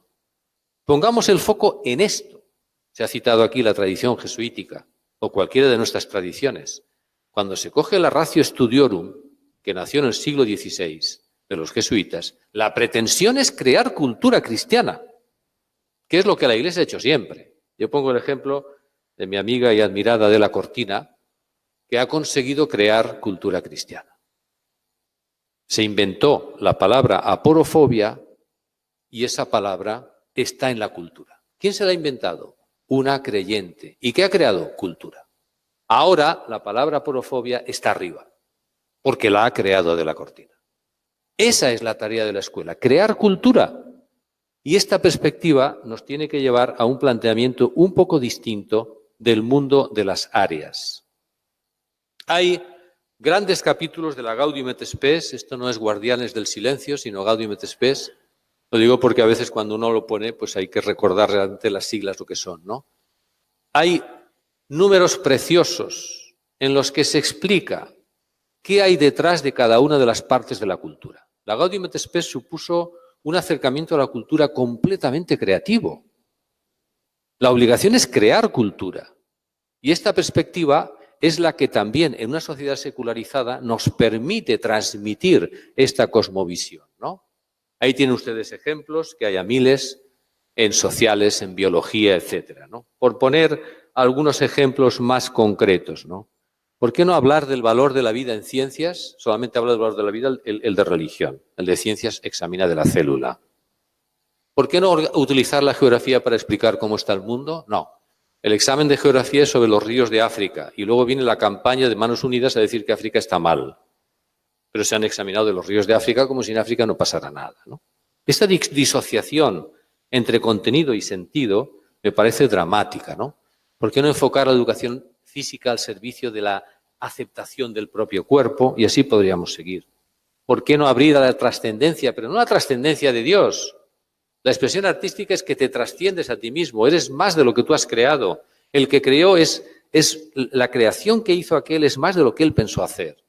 Pongamos el foco en esto. Se ha citado aquí la tradición jesuítica o cualquiera de nuestras tradiciones. Cuando se coge la Ratio Studiorum, que nació en el siglo XVI, de los jesuitas, la pretensión es crear cultura cristiana, que es lo que la Iglesia ha hecho siempre. Yo pongo el ejemplo de mi amiga y admirada Adela Cortina, que ha conseguido crear cultura cristiana. Se inventó la palabra aporofobia y esa palabra está en la cultura. ¿Quién se la ha inventado? Una creyente. ¿Y qué ha creado? Cultura. Ahora la palabra aporofobia está arriba, porque la ha creado Adela Cortina. Esa es la tarea de la escuela, crear cultura. Y esta perspectiva nos tiene que llevar a un planteamiento un poco distinto del mundo de las áreas. Hay grandes capítulos de la Gaudium et Spes, esto no es Guardianes del Silencio, sino Gaudium et Spes. Lo digo porque a veces cuando uno lo pone, pues hay que recordar realmente las siglas lo que son, ¿no? Hay números preciosos en los que se explica qué hay detrás de cada una de las partes de la cultura. La Gaudium et Spes supuso un acercamiento a la cultura completamente creativo. La obligación es crear cultura. Y esta perspectiva es la que también en una sociedad secularizada nos permite transmitir esta cosmovisión, ¿no? Ahí tienen ustedes ejemplos, que haya miles, en sociales, en biología, etcétera, ¿no? Por poner algunos ejemplos más concretos, ¿no? ¿Por qué no hablar del valor de la vida en ciencias? Solamente habla del valor de la vida el de religión. El de ciencias examina de la célula. ¿Por qué no utilizar la geografía para explicar cómo está el mundo? No. El examen de geografía es sobre los ríos de África y luego viene la campaña de Manos Unidas a decir que África está mal. Pero se han examinado de los ríos de África como si en África no pasara nada, ¿no? Esta disociación entre contenido y sentido me parece dramática, ¿no? ¿Por qué no enfocar la educación física al servicio de la aceptación del propio cuerpo? Y así podríamos seguir. ¿Por qué no abrir a la trascendencia? Pero no la trascendencia de Dios. La expresión artística es que te trasciendes a ti mismo, eres más de lo que tú has creado. El que creó es la creación que hizo aquel es más de lo que él pensó hacer.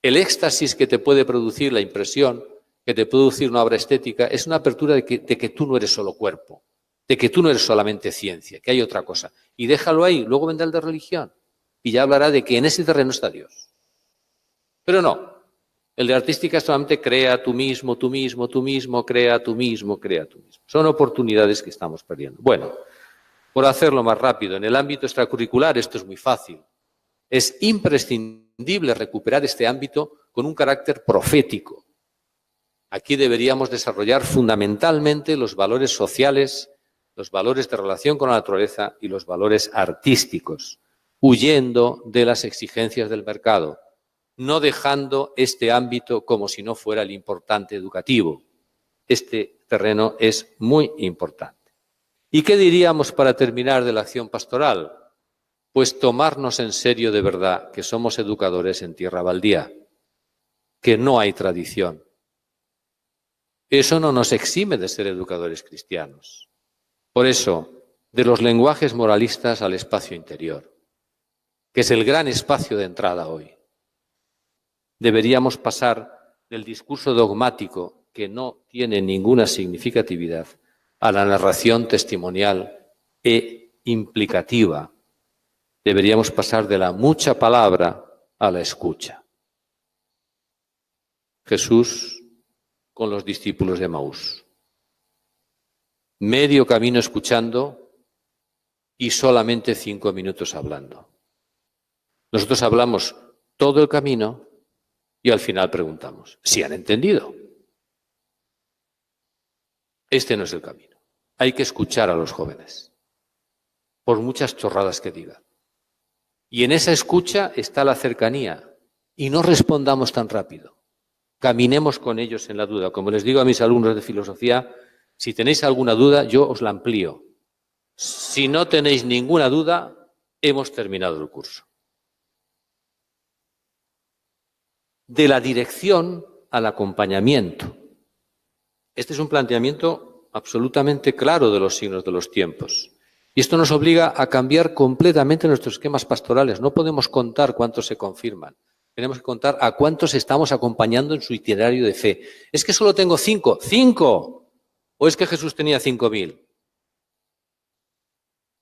El éxtasis que te puede producir la impresión, que te puede producir una obra estética, es una apertura de que tú no eres solo cuerpo, de que tú no eres solamente ciencia, que hay otra cosa. Y déjalo ahí, luego vendrá el de religión y ya hablará de que en ese terreno está Dios. Pero no. El de artística solamente crea tú mismo, crea tú mismo. Son oportunidades que estamos perdiendo. Bueno, por hacerlo más rápido, en el ámbito extracurricular esto es muy fácil. Es imprescindible recuperar este ámbito con un carácter profético. Aquí deberíamos desarrollar fundamentalmente los valores sociales, los valores de relación con la naturaleza y los valores artísticos, huyendo de las exigencias del mercado, no dejando este ámbito como si no fuera el importante educativo. Este terreno es muy importante. ¿Y qué diríamos para terminar de la acción pastoral? Pues tomarnos en serio de verdad que somos educadores en tierra baldía, que no hay tradición. Eso no nos exime de ser educadores cristianos. Por eso, de los lenguajes moralistas al espacio interior, que es el gran espacio de entrada hoy. Deberíamos pasar del discurso dogmático, que no tiene ninguna significatividad, a la narración testimonial e implicativa. Deberíamos pasar de la mucha palabra a la escucha. Jesús con los discípulos de Emaús. medio camino escuchando y solamente 5 minutos hablando. Nosotros hablamos todo el camino y al final preguntamos si han entendido. Este no es el camino. Hay que escuchar a los jóvenes, por muchas chorradas que digan. Y en esa escucha está la cercanía. Y no respondamos tan rápido. Caminemos con ellos en la duda. Como les digo a mis alumnos de filosofía, si tenéis alguna duda, yo os la amplío. Si no tenéis ninguna duda, hemos terminado el curso. De la dirección al acompañamiento. Este es un planteamiento absolutamente claro de los signos de los tiempos. Y esto nos obliga a cambiar completamente nuestros esquemas pastorales. No podemos contar cuántos se confirman. Tenemos que contar a cuántos estamos acompañando en su itinerario de fe. ¿Es que solo tengo 5? ¡5! ¿O es que Jesús tenía 5.000?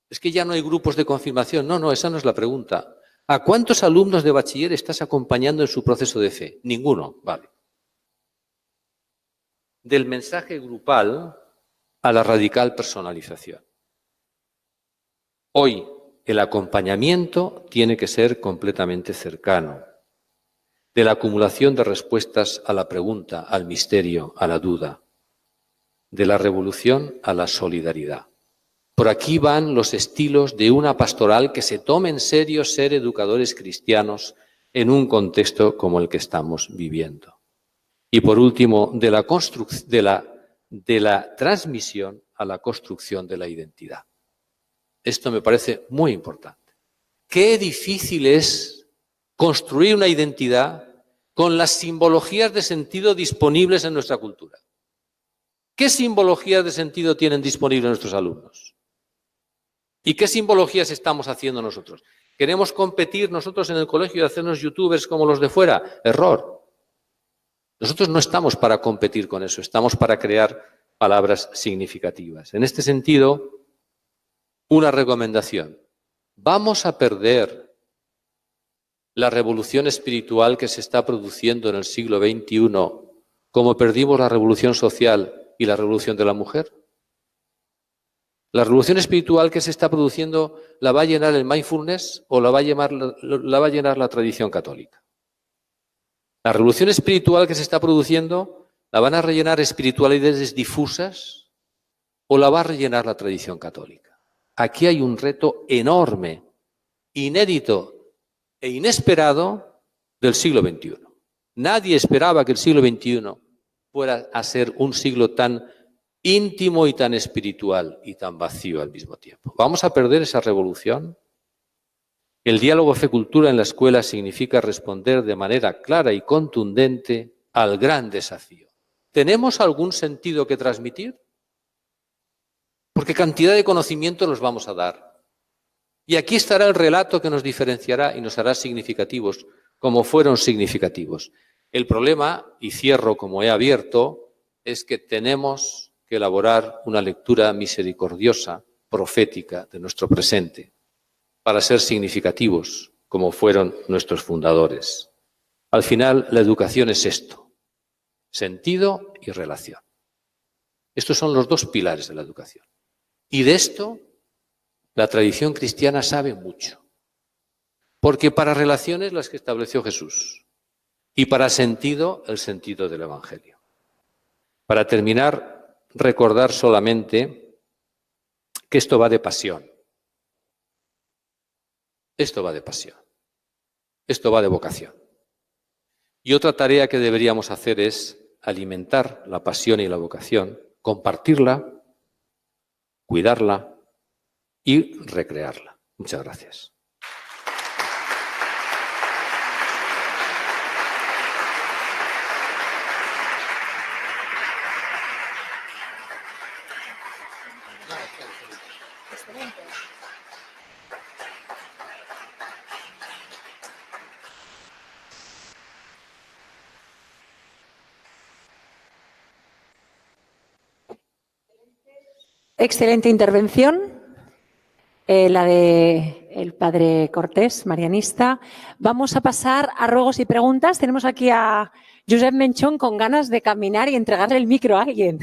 ¿Es que ya no hay grupos de confirmación? No, esa no es la pregunta. ¿A cuántos alumnos de bachiller estás acompañando en su proceso de fe? Ninguno. Vale. Del mensaje grupal a la radical personalización. Hoy el acompañamiento tiene que ser completamente cercano. De la acumulación de respuestas a la pregunta, al misterio, a la duda. De la revolución a la solidaridad. Por aquí van los estilos de una pastoral que se tome en serio ser educadores cristianos en un contexto como el que estamos viviendo. Y por último, de la transmisión a la construcción de la identidad. Esto me parece muy importante. Qué difícil es construir una identidad con las simbologías de sentido disponibles en nuestra cultura. ¿Qué simbologías de sentido tienen disponibles nuestros alumnos? ¿Y qué simbologías estamos haciendo nosotros? ¿Queremos competir nosotros en el colegio y hacernos youtubers como los de fuera? Error. Nosotros no estamos para competir con eso, estamos para crear palabras significativas. En este sentido, una recomendación. Vamos a perder la revolución espiritual que se está produciendo en el siglo XXI, como perdimos la revolución social y la revolución de la mujer. La revolución espiritual que se está produciendo, ¿la va a llenar el mindfulness o la va a llenar la tradición católica? La revolución espiritual que se está produciendo, ¿la van a rellenar espiritualidades difusas o la va a rellenar la tradición católica? Aquí hay un reto enorme, inédito e inesperado del siglo XXI. Nadie esperaba que el siglo XXI fuera a ser un siglo tan íntimo y tan espiritual y tan vacío al mismo tiempo. ¿Vamos a perder esa revolución? El diálogo fe-cultura en la escuela significa responder de manera clara y contundente al gran desafío. ¿Tenemos algún sentido que transmitir? Porque cantidad de conocimiento nos vamos a dar. Y aquí estará el relato que nos diferenciará y nos hará significativos, como fueron significativos. El problema, y cierro como he abierto, es que tenemos que elaborar una lectura misericordiosa, profética de nuestro presente, para ser significativos, como fueron nuestros fundadores. Al final, la educación es esto, sentido y relación. Estos son los dos pilares de la educación. Y de esto, la tradición cristiana sabe mucho. Porque para relaciones las que estableció Jesús y para sentido, el sentido del Evangelio. Para terminar, recordar solamente que esto va de pasión. Esto va de pasión. Esto va de vocación. Y otra tarea que deberíamos hacer es alimentar la pasión y la vocación, compartirla, cuidarla y recrearla. Muchas gracias. Excelente intervención, la de el padre Cortés, marianista. Vamos a pasar a ruegos y preguntas. Tenemos aquí a Josep Menchón con ganas de caminar y entregarle el micro a alguien.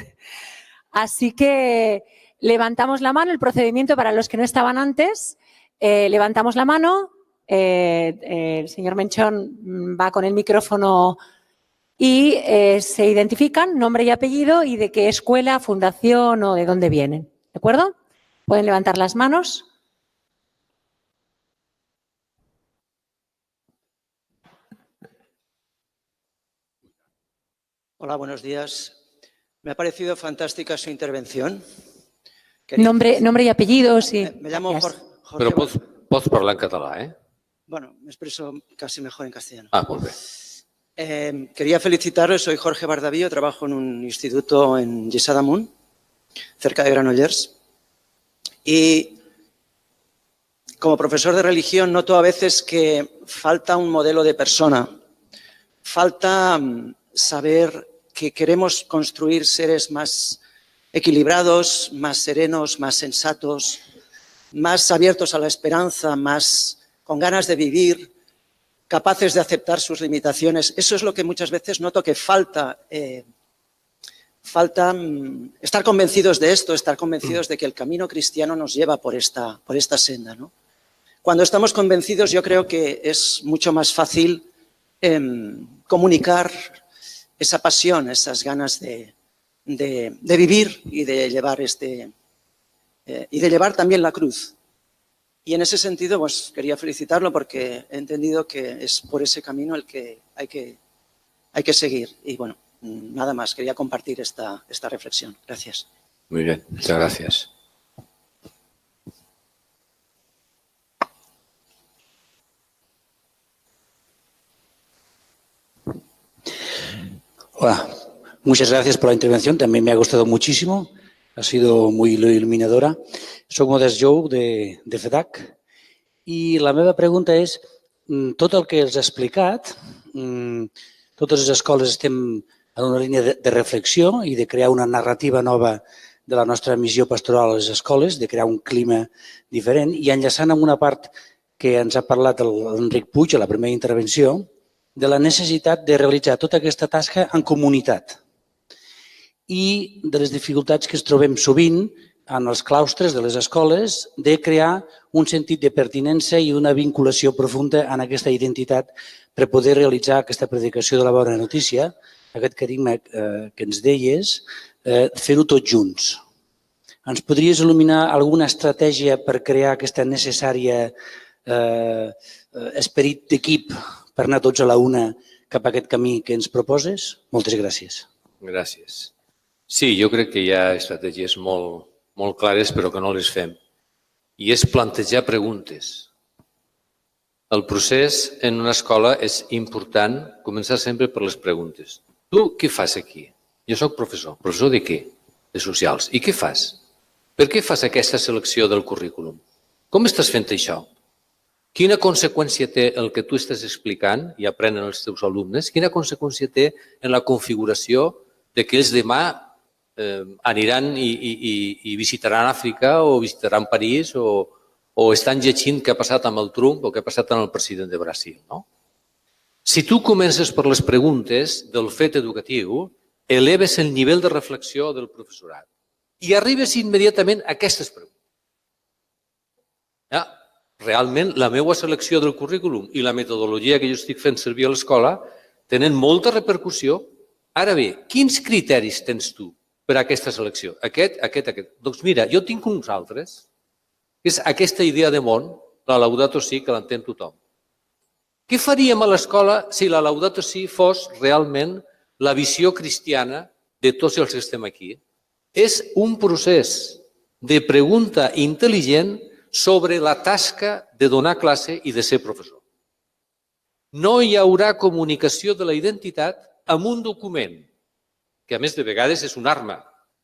Así que levantamos la mano, el procedimiento para los que no estaban antes, levantamos la mano, el señor Menchón va con el micrófono y se identifican nombre y apellido y de qué escuela, fundación o de dónde vienen. ¿De acuerdo? Pueden levantar las manos. Hola, buenos días. Me ha parecido fantástica su intervención. Nombre y apellido, sí. Me llamo Jorge. Però pots parlar en català, eh? Bueno, me expreso casi mejor en castellano. Ah, molt bé. Quería felicitaros, soy Jorge Bardavío, trabajo en un instituto en Lliçà d'Amunt, cerca de Granollers. Y como profesor de religión noto a veces que falta un modelo de persona, falta saber que queremos construir seres más equilibrados, más serenos, más sensatos, más abiertos a la esperanza, más con ganas de vivir, capaces de aceptar sus limitaciones. Eso es lo que muchas veces noto que falta. Falta estar convencidos de esto, estar convencidos de que el camino cristiano nos lleva por esta senda, ¿no? Cuando estamos convencidos, yo creo que es mucho más fácil comunicar esa pasión, esas ganas de vivir y de llevar también la cruz. Y en ese sentido, pues quería felicitarlo porque he entendido que es por ese camino el que hay que seguir. Y bueno, nada más, quería compartir esta reflexión. Gracias. Muy bien, muchas gracias. Hola, muchas gracias por la intervención, también me ha gustado muchísimo, ha sido muy iluminadora. Soc Modest Jou de FEDAC i la meva pregunta és, tot el que els ha explicat, totes les escoles estem en una línia de reflexió i de crear una narrativa nova de la nostra missió pastoral a les escoles, de crear un clima diferent i enllaçant amb una part que ens ha parlat l'Enric Puig a la primera intervenció, de la necessitat de realitzar tota aquesta tasca en comunitat i de les dificultats que es trobem sovint en els claustres de les escoles de crear un sentit de pertinença i una vinculació profunda en aquesta identitat per poder realitzar aquesta predicació de la bona notícia, aquest carisma que ens deies, fer-ho tots junts. Ens podries il·luminar alguna estratègia per crear aquesta necessària esperit d'equip per anar tots a la una cap a aquest camí que ens proposes? Moltes gràcies. Gràcies. Sí, jo crec que hi ha estratègies molt clares però que no les fem. I és plantejar preguntes. El procés en una escola és important començar sempre per les preguntes. Tu què fas aquí? Jo soc professor. Professor de què? De socials. I què fas? Per què fas aquesta selecció del currículum? Com estàs fent això? Quina conseqüència té el que tu estàs explicant i aprenen els teus alumnes? Quina conseqüència té en la configuració de que ells demà aniran i visitaran Àfrica o visitaran París o estan llegint què ha passat amb el Trump o què ha passat amb el president de Brasil, no? Si tu comences per les preguntes del fet educatiu, eleves el nivell de reflexió del professorat i arribes immediatament a aquestes preguntes. Realment, la meva selecció del currículum i la metodologia que jo estic fent servir a l'escola tenen molta repercussió. Ara bé, quins criteris tens tu per a aquesta selecció? Aquest. Doncs mira, jo tinc uns altres. És aquesta idea de món, la Laudato Si, que l'entén tothom. Què faríem a l'escola si la Laudato Si fos realment la visió cristiana de tots els que estem aquí? És un procés de pregunta intel·ligent sobre la tasca de donar classe i de ser professor. No hi haurà comunicació de la identitat amb un document, que a més de vegades és una arma.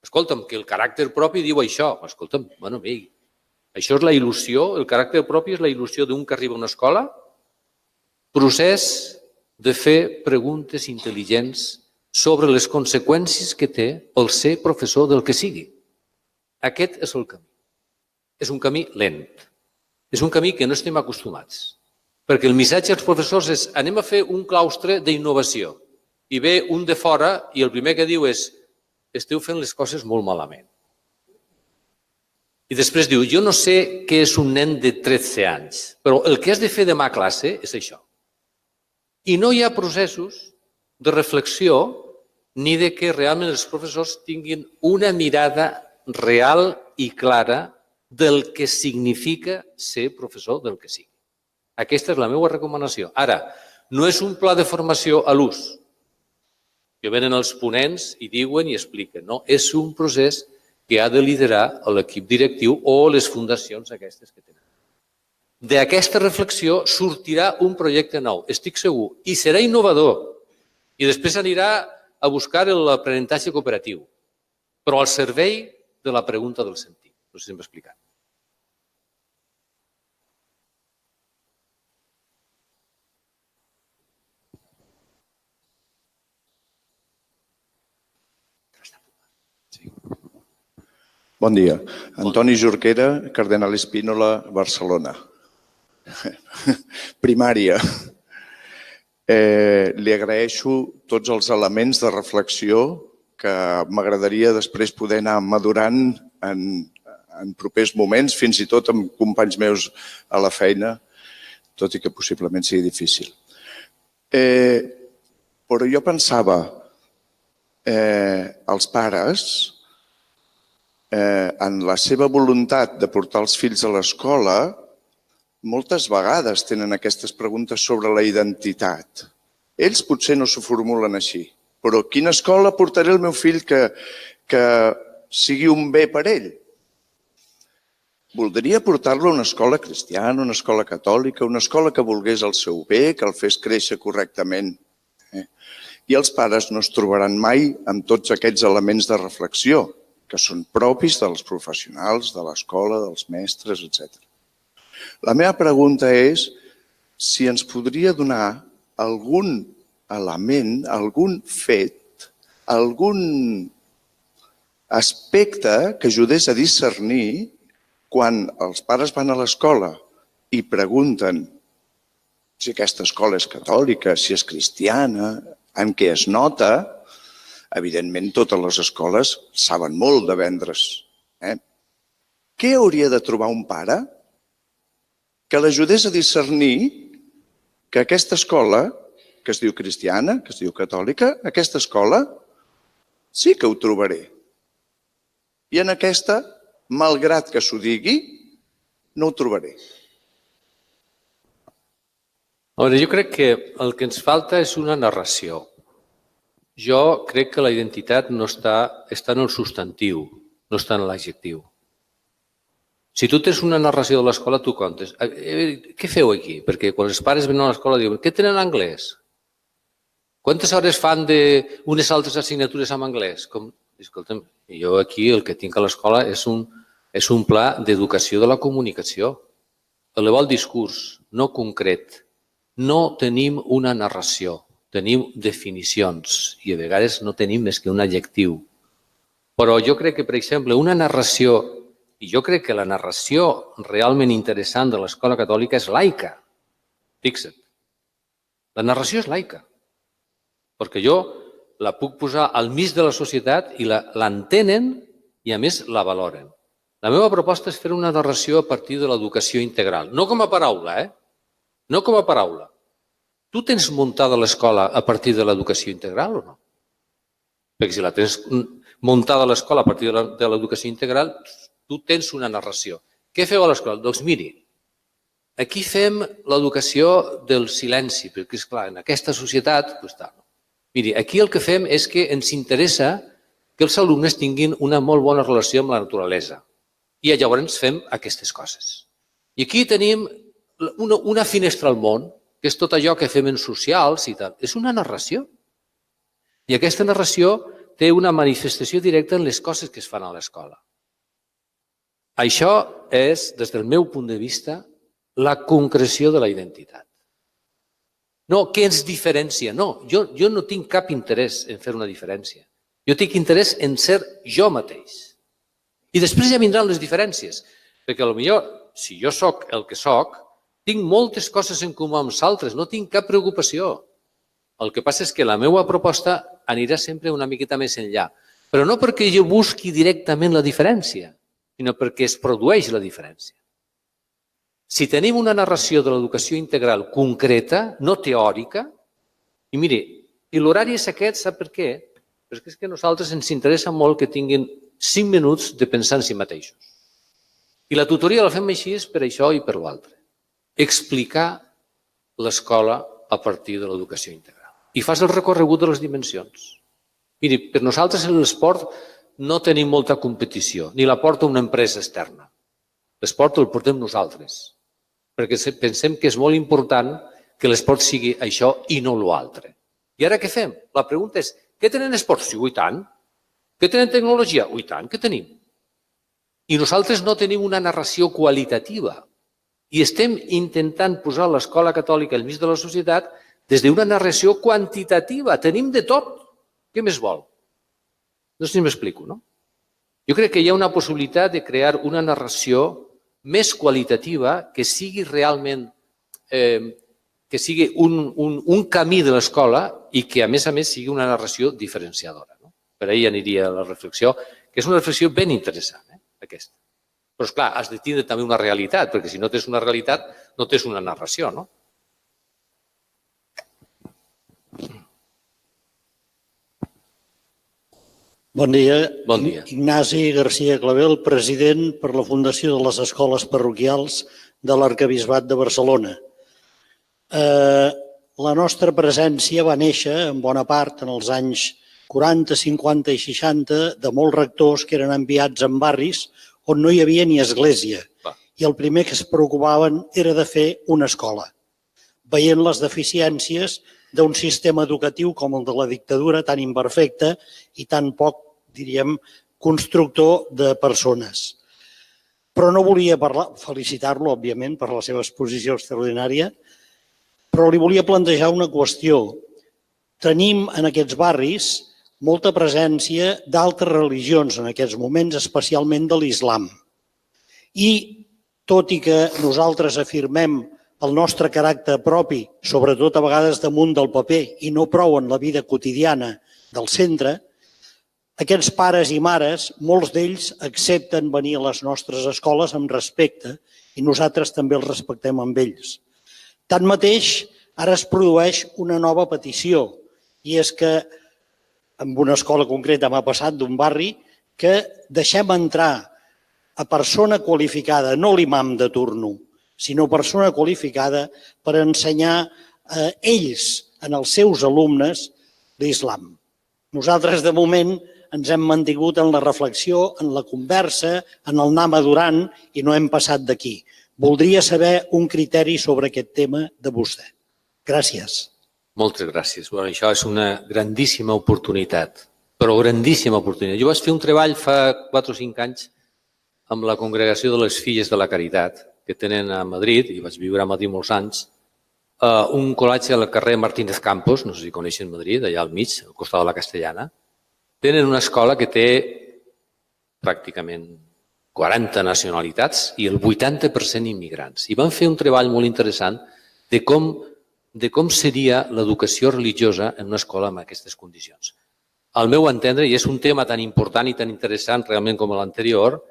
Escolta'm, que el caràcter propi diu això. Escolta'm, bueno, bé, això és la il·lusió, el caràcter propi és la il·lusió d'un que arriba a una escola. Procés de fer preguntes intel·ligents sobre les conseqüències que té el ser professor del que sigui. Aquest és el camí. És un camí lent. És un camí que no estem acostumats. Perquè el missatge als professors és anem a fer un claustre d'innovació. I ve un de fora i el primer que diu és esteu fent les coses molt malament. I després diu, jo no sé què és un nen de 13 anys, però el que has de fer demà a classe és això. I no hi ha processos de reflexió ni de que realment els professors tinguin una mirada real i clara del que significa ser professor del que sigui. Aquesta és la meva recomanació. Ara, no és un pla de formació a l'ús, que venen els ponents i diuen i expliquen. No, és un procés que ha de liderar l'equip directiu o les fundacions aquestes que tenen. D'aquesta reflexió sortirà un projecte nou, estic segur, i serà innovador. I després anirà a buscar l'aprenentatge cooperatiu, però al servei de la pregunta del sentit. No sé si m'he explicat. Bon dia. Antoni Jorquera, Cardenal Espínola, Barcelona. Primària. Li agraeixo tots els elements de reflexió que m'agradaria després poder anar madurant en propers moments, fins i tot amb companys meus a la feina, tot i que possiblement sigui difícil. Però jo pensava, els pares, en la seva voluntat de portar els fills a l'escola, moltes vegades tenen aquestes preguntes sobre la identitat. Ells potser no s'ho formulen així, però a quina escola portaré el meu fill que sigui un bé per ell? Voldria portar-lo a una escola cristiana, una escola catòlica, una escola que volgués el seu bé, que el fes créixer correctament. I els pares no es trobaran mai amb tots aquests elements de reflexió, que són propis dels professionals, de l'escola, dels mestres, etc. La meva pregunta és si ens podria donar algun element, algun fet, algun aspecte que ajudés a discernir quan els pares van a l'escola i pregunten si aquesta escola és catòlica, si és cristiana, en què es nota. Evidentment, totes les escoles saben molt de vendre's. Què hauria de trobar un pare que l'ajudés a discernir que aquesta escola, que es diu cristiana, que es diu catòlica, aquesta escola sí que ho trobaré. I en aquesta, malgrat que s'ho digui, no ho trobaré. Jo crec que el que ens falta és una narració. Jo crec que la identitat no està en el substantiu, no està en l'adjectiu. Si tu tens una narració de l'escola, tu contes. Què feu aquí? Perquè quan els pares venen a l'escola diuen què tenen anglès? Quantes hores fan d'unes altres assignatures en anglès? Escolta'm, jo aquí el que tinc a l'escola és un pla d'educació de la comunicació. Elevar el discurs, no concret. No tenim una narració, tenim definicions i a vegades no tenim més que un adjectiu. Però jo crec que, per exemple, una narració, i jo crec que la narració realment interessant de l'escola catòlica és laica. Fixa't. La narració és laica, perquè jo la puc posar al mig de la societat i l'entenen i a més la valoren. La meva proposta és fer una narració a partir de l'educació integral, no com a paraula, no com a paraula. Tu tens muntada l'escola a partir de l'educació integral o no? Perquè si la tens muntada l'escola a partir de l'educació integral, tu tens una narració. Què feu a l'escola? Doncs miri, aquí fem l'educació del silenci, perquè és clar, en aquesta societat, miri, aquí el que fem és que ens interessa que els alumnes tinguin una molt bona relació amb la naturalesa. I llavors fem aquestes coses. I aquí tenim una finestra al món, que és tot allò que fem en socials i tal. És una narració. I aquesta narració té una manifestació directa en les coses que es fan a l'escola. Això és, des del meu punt de vista, la concreció de la identitat. No, què ens diferencia? No, jo no tinc cap interès en fer una diferència. Jo tinc interès en ser jo mateix. I després ja vindran les diferències, perquè potser, si jo soc el que soc, tinc moltes coses en comú amb els altres, no tinc cap preocupació. El que passa és que la meva proposta anirà sempre una miqueta més enllà, però no perquè jo busqui directament la diferència, sinó perquè es produeix la diferència. Si tenim una narració de l'educació integral concreta, no teòrica, i mire, i l'horari és aquest, sap per què? Perquè és que a nosaltres ens interessa molt que tinguin 5 minuts de pensar en si mateixos. I la tutoria la fem així per això i per l'altre. Explicar l'escola a partir de l'educació integral. I fas el recorregut de les dimensions. Miri, per nosaltres en l'esport no tenim molta competició, ni la porta una empresa externa. L'esport el portem nosaltres, perquè pensem que és molt important que l'esport sigui això i no l'altre. I ara què fem? La pregunta és, què tenen esports? Sí, i tant. Què tenen tecnologia? I tant, què tenim? I nosaltres no tenim una narració qualitativa i estem intentant posar l'escola catòlica al mig de la societat des d'una narració quantitativa. Tenim de tot. Què més vol? No sé si m'explico, no? Jo crec que hi ha una possibilitat de crear una narració més qualitativa que sigui realment que sigui un camí de l'escola i que, a més, sigui una narració diferenciadora. Per ahí aniria la reflexió, que és una reflexió ben interessant, aquesta. Però, esclar, has de tindre també una realitat, perquè si no tens una realitat, no tens una narració, no? Bon dia. Bon dia. Ignasi García Clavel, president per la Fundació de les Escoles Parroquials de l'Arquebisbat de Barcelona. La nostra presència va néixer, en bona part, en els anys 40, 50 i 60, de molts rectors que eren enviats en barris on no hi havia ni església. I el primer que es preocupaven era de fer una escola, veient les deficiències d'un sistema educatiu com el de la dictadura, tan imperfecte i tan poc, diríem, constructor de persones. Però no volia felicitar-lo, òbviament, per la seva exposició extraordinària, però li volia plantejar una qüestió. Tenim en aquests barris molta presència d'altres religions en aquests moments, especialment de l'islam. I, tot i que nosaltres afirmem el nostre caràcter propi, sobretot a vegades damunt del paper i no prou en la vida quotidiana del centre, aquests pares i mares, molts d'ells accepten venir a les nostres escoles amb respecte i nosaltres també els respectem amb ells. Tanmateix, ara es produeix una nova petició i és que en una escola concreta m'ha passat d'un barri que deixem entrar a persona qualificada, no l'imam de turno, sinó persona qualificada per ensenyar a ells, en els seus alumnes, l'islam. Nosaltres, de moment, ens hem mantingut en la reflexió, en la conversa, en el anar madurant i no hem passat d'aquí. Voldria saber un criteri sobre aquest tema de vostè. Gràcies. Moltes gràcies. Bueno, això és una grandíssima oportunitat, però grandíssima oportunitat. Jo vaig fer un treball fa 4 o 5 anys amb la Congregació de les Filles de la Caritat, que tenen a Madrid, i vaig viure a Madrid molts anys, un col·legi al carrer Martínez Campos, no sé si coneixen Madrid, allà al mig, al costat de la Castellana. Tenen una escola que té pràcticament 40 nacionalitats i el 80% immigrants. I van fer un treball molt interessant de com seria l'educació religiosa en una escola amb aquestes condicions. Al meu entendre, i és un tema tan important i tan interessant realment com l'anterior,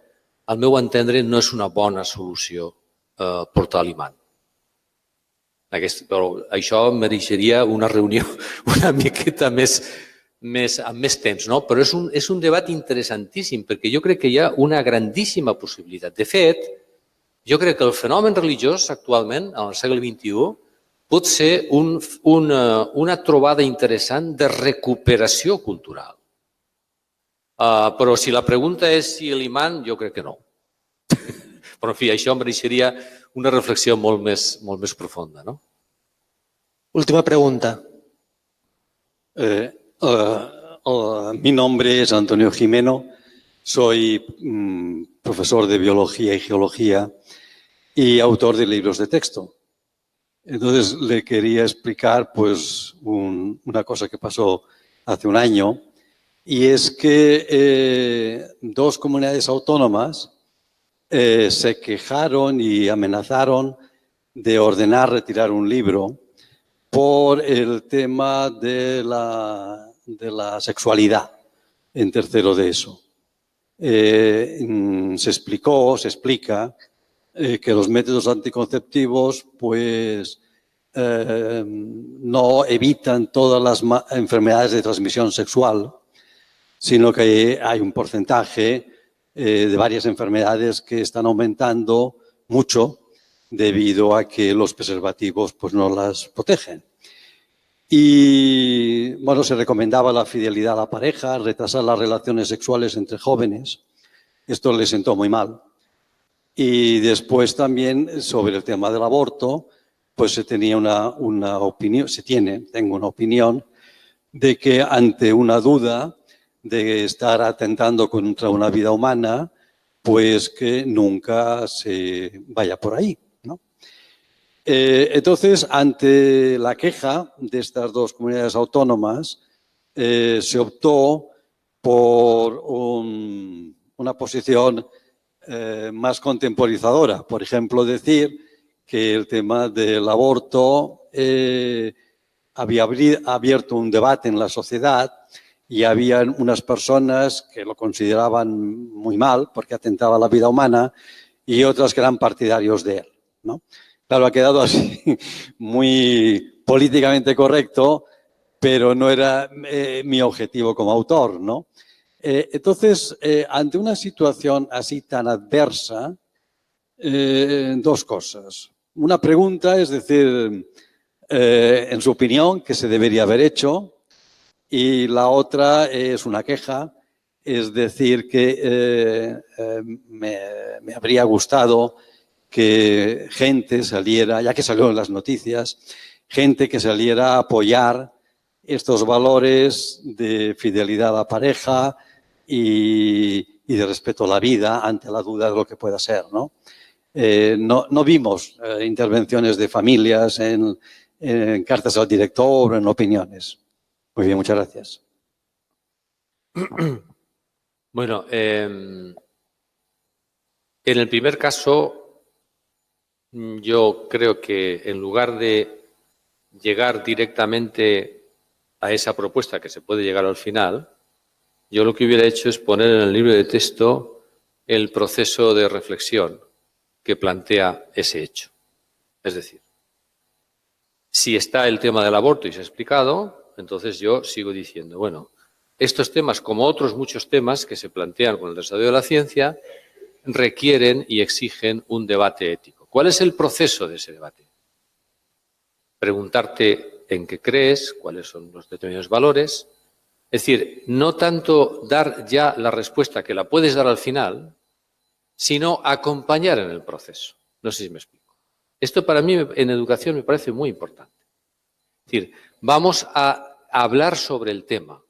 al meu entendre no és una bona solució portar l'imam. Però això mereixeria una reunió una miqueta amb més temps, no? Però és un debat interessantíssim perquè jo crec que hi ha una grandíssima possibilitat. De fet, jo crec que el fenomen religiós actualment, al segle XXI, pot ser una trobada interessant de recuperació cultural. Però si la pregunta és si l'imam, jo crec que no. Però, en fi, això mereixeria una reflexió molt més profunda, no? Última pregunta. Mi nombre es Antonio Jimeno, soy profesor de Biología y Geología y autor de libros de texto. Entonces, le quería explicar pues, una cosa que pasó hace un año, y es que 2 comunidades autónomas se quejaron y amenazaron de ordenar retirar un libro por el tema de la sexualidad en tercero de ESO. se explica que los métodos anticonceptivos pues no evitan todas las enfermedades de transmisión sexual, sino que hay un porcentaje de varias enfermedades que están aumentando mucho debido a que los preservativos pues no las protegen. Y bueno, se recomendaba la fidelidad a la pareja, retrasar las relaciones sexuales entre jóvenes. Esto le sentó muy mal. Y después también sobre el tema del aborto, pues se tenía una opinión, tengo una opinión de que ante una duda de estar atentando contra una vida humana, pues que nunca se vaya por ahí, ¿no? Entonces, ante la queja de estas dos comunidades autónomas, se optó por una posición más contemporizadora. Por ejemplo, decir que el tema del aborto había abierto un debate en la sociedad y había unas personas que lo consideraban muy mal porque atentaba a la vida humana y otras que eran partidarios de él, ¿no? Claro, ha quedado así muy políticamente correcto, pero no era mi objetivo como autor, ¿no? Entonces, ante una situación así tan adversa, dos cosas. Una pregunta, es decir, en su opinión, ¿qué se debería haber hecho? Y la otra es una queja, es decir, que me habría gustado que gente saliera, ya que salió en las noticias, gente que saliera a apoyar estos valores de fidelidad a la pareja y de respeto a la vida ante la duda de lo que pueda ser, ¿no? No vimos intervenciones de familias en cartas al director o en opiniones. Muy bien, muchas gracias. Bueno, en el primer caso, yo creo que en lugar de llegar directamente a esa propuesta que se puede llegar al final, yo lo que hubiera hecho es poner en el libro de texto el proceso de reflexión que plantea ese hecho. Es decir, si está el tema del aborto y se ha explicado, entonces yo sigo diciendo, bueno, estos temas, como otros muchos temas que se plantean con el desarrollo de la ciencia, requieren y exigen un debate ético. ¿Cuál es el proceso de ese debate? Preguntarte en qué crees, cuáles son los determinados valores. Es decir, no tanto dar ya la respuesta que la puedes dar al final, sino acompañar en el proceso. No sé si me explico. Esto para mí en educación me parece muy importante. Es decir, vamos a hablar sobre el tema.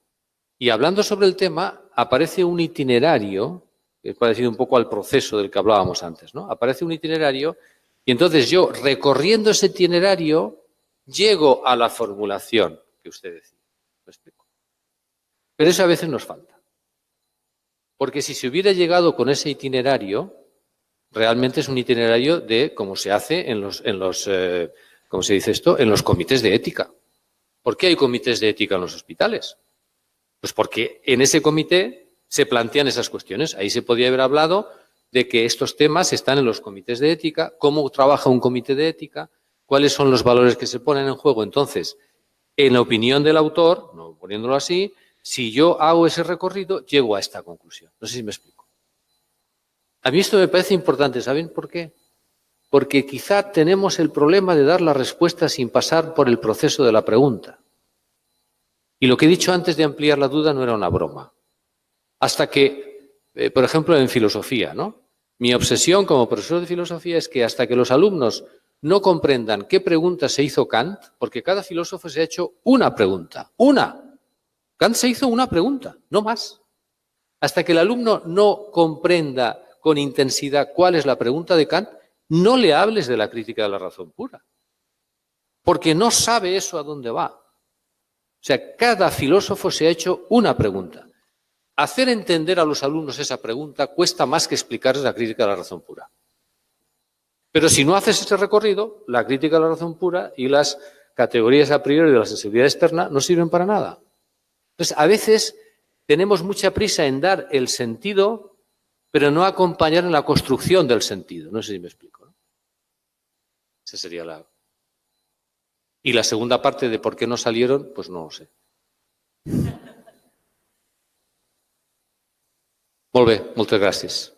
Y hablando sobre el tema, aparece un itinerario, que es parecido un poco al proceso del que hablábamos antes, ¿no? Aparece un itinerario y entonces yo, recorriendo ese itinerario, llego a la formulación que usted decía. ¿Me explico? Pero eso a veces nos falta. Porque si se hubiera llegado con ese itinerario, realmente es un itinerario de cómo se hace en los ¿cómo se dice esto? En los comités de ética. ¿Por qué hay comités de ética en los hospitales? Pues porque en ese comité se plantean esas cuestiones. Ahí se podría haber hablado de que estos temas están en los comités de ética, cómo trabaja un comité de ética, cuáles son los valores que se ponen en juego. Entonces, en la opinión del autor, no poniéndolo así, si yo hago ese recorrido, llego a esta conclusión. No sé si me explico. A mí esto me parece importante. ¿Saben por qué? Porque quizá tenemos el problema de dar la respuesta sin pasar por el proceso de la pregunta. Y lo que he dicho antes de ampliar la duda no era una broma. Hasta que, por ejemplo, en filosofía, ¿no? Mi obsesión como profesor de filosofía es que hasta que los alumnos no comprendan qué pregunta se hizo Kant, porque cada filósofo se ha hecho una pregunta, una. Kant se hizo una pregunta, no más. Hasta que el alumno no comprenda con intensidad cuál es la pregunta de Kant, no le hables de la crítica de la razón pura, porque no sabe eso a dónde va. O sea, cada filósofo se ha hecho una pregunta. Hacer entender a los alumnos esa pregunta cuesta más que explicarles la crítica de la razón pura. Pero si no haces ese recorrido, la crítica de la razón pura y las categorías a priori de la sensibilidad externa no sirven para nada. Entonces, a veces tenemos mucha prisa en dar el sentido pero no acompañar en la construcción del sentido. No sé si me explico, ¿no? Esa sería la... Y la segunda parte de por qué no salieron, pues no lo sé. Molt bé, moltes gràcies.